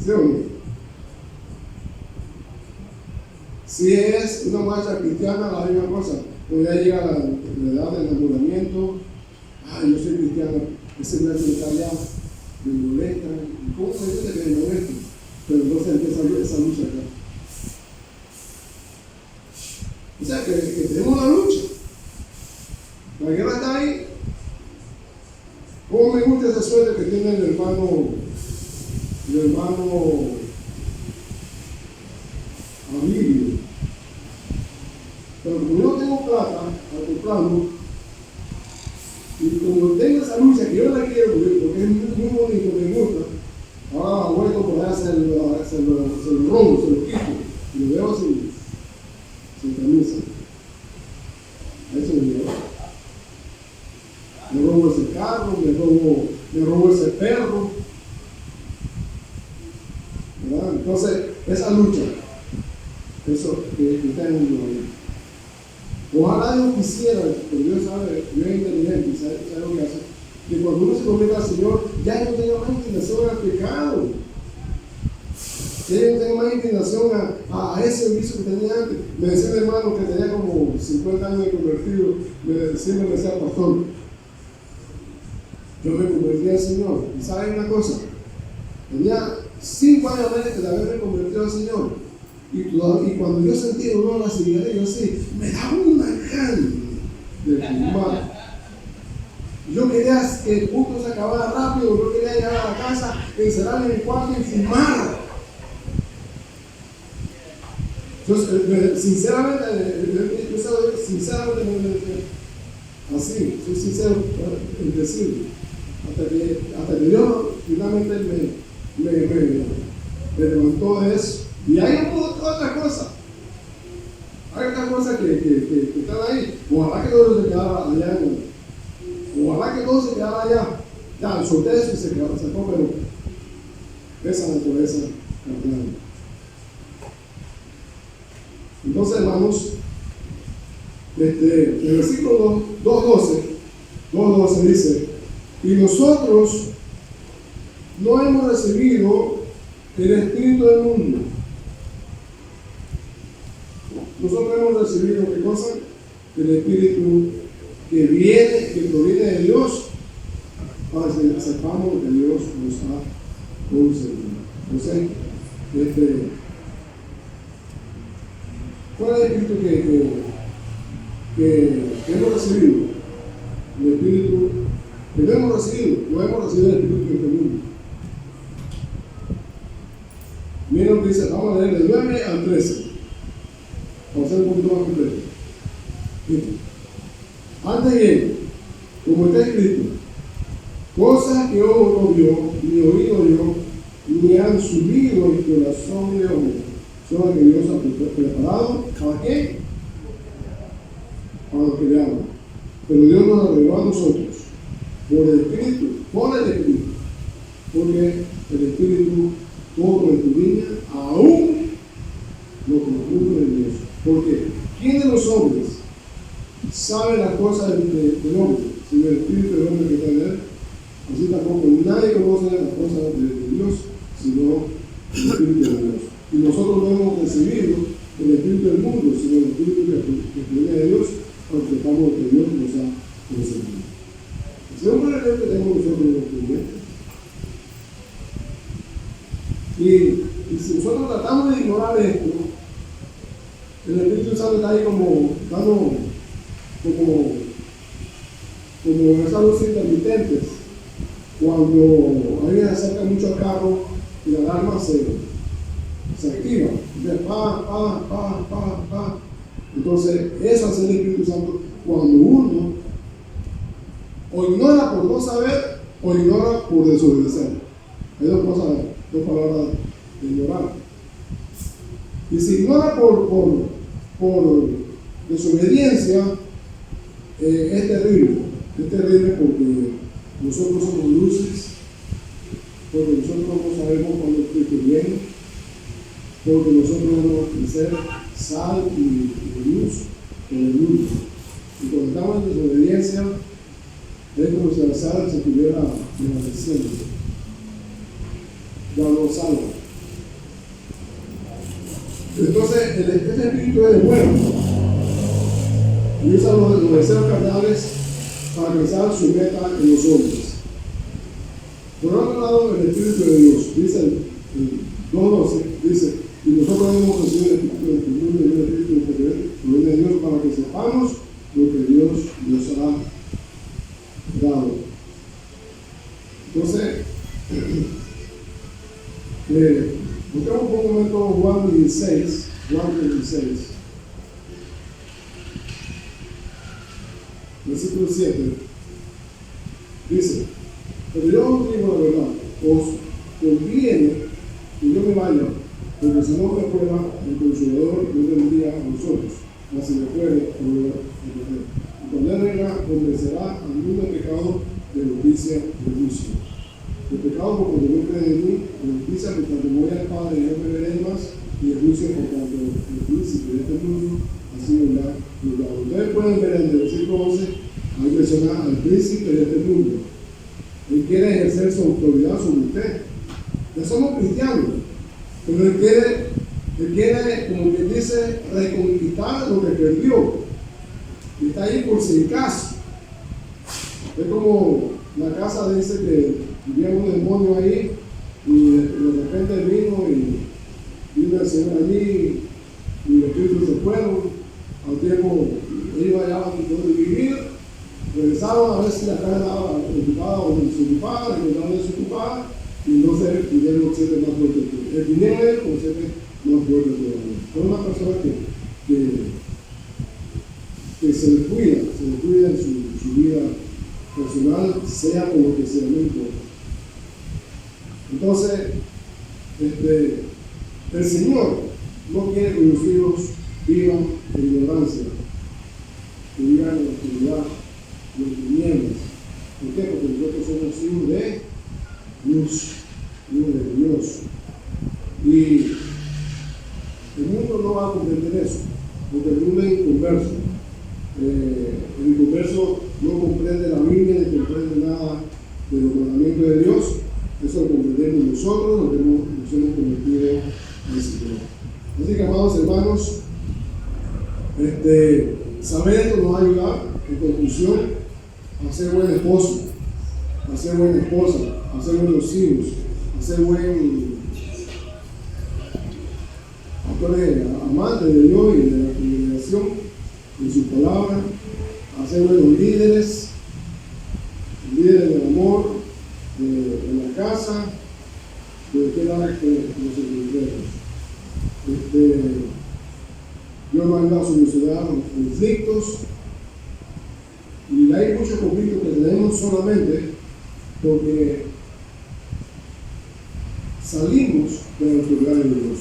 ¿Sí o no? Si es una marcha cristiana, la misma cosa. Cuando ya llega la edad del enamoramiento, yo soy cristiano, ese gracia está allá, me molesta. ¿Cómo se dice que me molesta? Pero entonces empieza esa lucha acá. O sea que tenemos una lucha. La guerra está ahí. ¿Cómo me gusta esa suerte que tiene el hermano Amigo? Pero como yo no tengo plata al comprarlo, y como tengo esa lucha que yo la quiero porque es muy bonito, me gusta, ahora voy a comprar, se lo robo, se lo quito, y lo veo sin camisa. A eso me lleva. Me robo ese carro, me robo ese perro. ¿Verdad? Entonces, esa lucha, eso que está en el mundo. Ojalá yo quisiera, porque Dios sabe, Dios es inteligente y sabe lo que hace, que cuando uno se convierte al Señor, ya no tenga más inclinación al pecado. Ya no tenga más inclinación a ese vicio que tenía antes. Me decía mi hermano que tenía como 50 años de convertido, siempre me decía, pastor, yo me convertí al Señor. ¿Y saben una cosa? Tenía 5 años antes de haberme convertido al Señor. Y cuando yo sentí el olor a la cigarra, yo así, me daba una gana de fumar. Yo quería que el punto se acabara rápido, yo quería llegar a la casa, encerrarme en el cuarto y fumar. Entonces, sinceramente, así, soy sincero en decirlo. Hasta que Dios finalmente me levantó de eso. Y hay otra cosa. Hay otra cosa que están ahí. Ojalá que todo se quedara allá. Ojalá que todo se quedara allá. Ya, solté eso y se sacó, pero esa naturaleza carnal. Entonces, hermanos, el versículo 2.12 dice, y nosotros no hemos recibido el espíritu del mundo. Nosotros hemos recibido, ¿qué cosa? El espíritu que proviene de Dios, para que sepamos que Dios nos ha concedido. Entonces, ¿cuál es el espíritu que hemos recibido? El espíritu que no hemos recibido el espíritu de este mundo. Miren lo que dice, vamos a leer del 9 al 13. Vamos a hacer un poquito más completo. Antes bien, como está escrito, cosas que ojo no vio, ni oído yo, ni han subido el corazón de hombre, son las que Dios ha preparado. ¿Para qué? Para los que le aman. Pero Dios nos reveló a nosotros por el Espíritu, porque el Espíritu todo escudriña aún lo profundo de Dios. Porque ¿quién de los hombres sabe las cosas del hombre, sino el Espíritu del hombre que está en él? Así tampoco nadie conoce las cosas de Dios, sino el Espíritu de Dios. Y nosotros no hemos recibido el Espíritu del mundo, sino el Espíritu que viene de Dios, porque sepamos que Dios nos ha concedido. El segundo elemento que tenemos nosotros los creyentes. Y si nosotros tratamos de ignorar esto, el Espíritu Santo está ahí como esas luces intermitentes. Cuando alguien se acerca mucho al carro y la alarma se activa, entonces pa. Entonces, eso hace el Espíritu Santo cuando uno o ignora por no saber o ignora por desobedecer. Hay dos palabras de ignorar. Y si ignora por desobediencia, es terrible. Es terrible porque nosotros somos luces, porque nosotros no sabemos cuándo el Espíritu viene, porque nosotros debemos ser sal y luz en el mundo. Y cuando estamos en desobediencia, es como si la sal se estuviera desvaneciendo. Ya no salva. Entonces, este espíritu es bueno y usa los deseos carnales para alcanzar su meta en los hombres. Por otro lado, el Espíritu de Dios, dice el 2.12, dice, y nosotros hemos recibido el Espíritu que viene de Dios para que sepamos lo que Dios nos ha dado. Entonces, buscamos por un momento Juan 16, versículo 7, dice, pero yo os digo la verdad, os conviene que yo me vaya, porque si no me fuera, el Consolador no vendría a vosotros, mas si me fuere, y cuando él venga, convencerá al mundo de pecado, de justicia y de juicio. El pecado por cuanto no cree en mí, la justicia por cuanto voy al Padre y no me veré más, y el juicio por cuanto el príncipe de este mundo ha sido ya juzgado. Ustedes pueden ver en el versículo 11, ahí menciona al príncipe de este mundo. Él quiere ejercer su autoridad sobre usted. Ya somos cristianos, pero él quiere, como quien dice, reconquistar lo que perdió. Y está ahí por si acaso. Es como la casa dice que vivía un demonio ahí y de repente vino el Señor allí y los espíritus se fueron. Al tiempo ellos allá donde vivir, regresaron a ver si la casa estaba ocupada o desocupada, encontraron desocupada y no se pidieron 7 más fuertes. El dinero es con 7 más fuertes todavía. Es una persona que se descuida en su vida personal, sea por lo que sea, no importa. Entonces, el Señor no quiere que los hijos vivan en ignorancia, que vivan en la oscuridad, en tinieblas. ¿Por qué? Porque nosotros somos hijos de luz, hijos de Dios. Y el mundo no va a comprender eso, porque el mundo es inconverso. El converso no comprende la Biblia ni comprende nada de los mandamientos de Dios. Eso lo comprendemos nosotros, nos hemos convertido en el Señor. Así que, amados hermanos, saber esto nos va a ayudar, en conclusión, a ser buen esposo, a ser buena esposa, a ser buenos hijos, a ser buen amante de Dios y de la congregación, en su palabra, a ser buenos líderes del amor, en la casa, de qué dar que nos encontremos. Dios nos ha ayudado a solucionar los conflictos, y hay muchos conflictos que tenemos solamente porque salimos de la autoridad de Dios.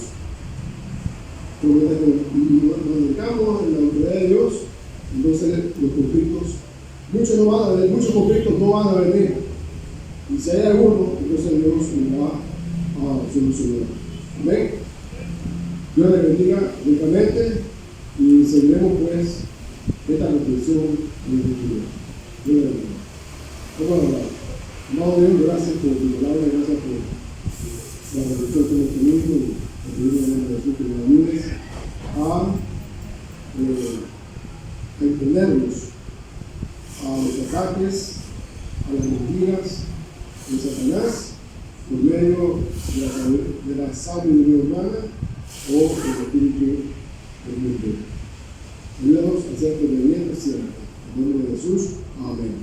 Porque nos dedicamos en la autoridad de Dios, entonces los conflictos, muchos conflictos no van a venir. Y si hay alguno, entonces Dios nos va a solucionar. Amén. Dios le bendiga ricamente y seguiremos pues esta reflexión en el futuro. Dios le bendiga. Vamos a hablar. Amado Dios, gracias por tu palabra, gracias por la reflexión que hemos tenido, y te pedimos en el nombre de Jesús que nos ayudes a entendernos a los ataques, a las mentiras de Satanás por medio de la sabiduría humana o el espíritu del mundo. Ayúdanos a ser convenientes siempre. En el nombre de Jesús. Amén.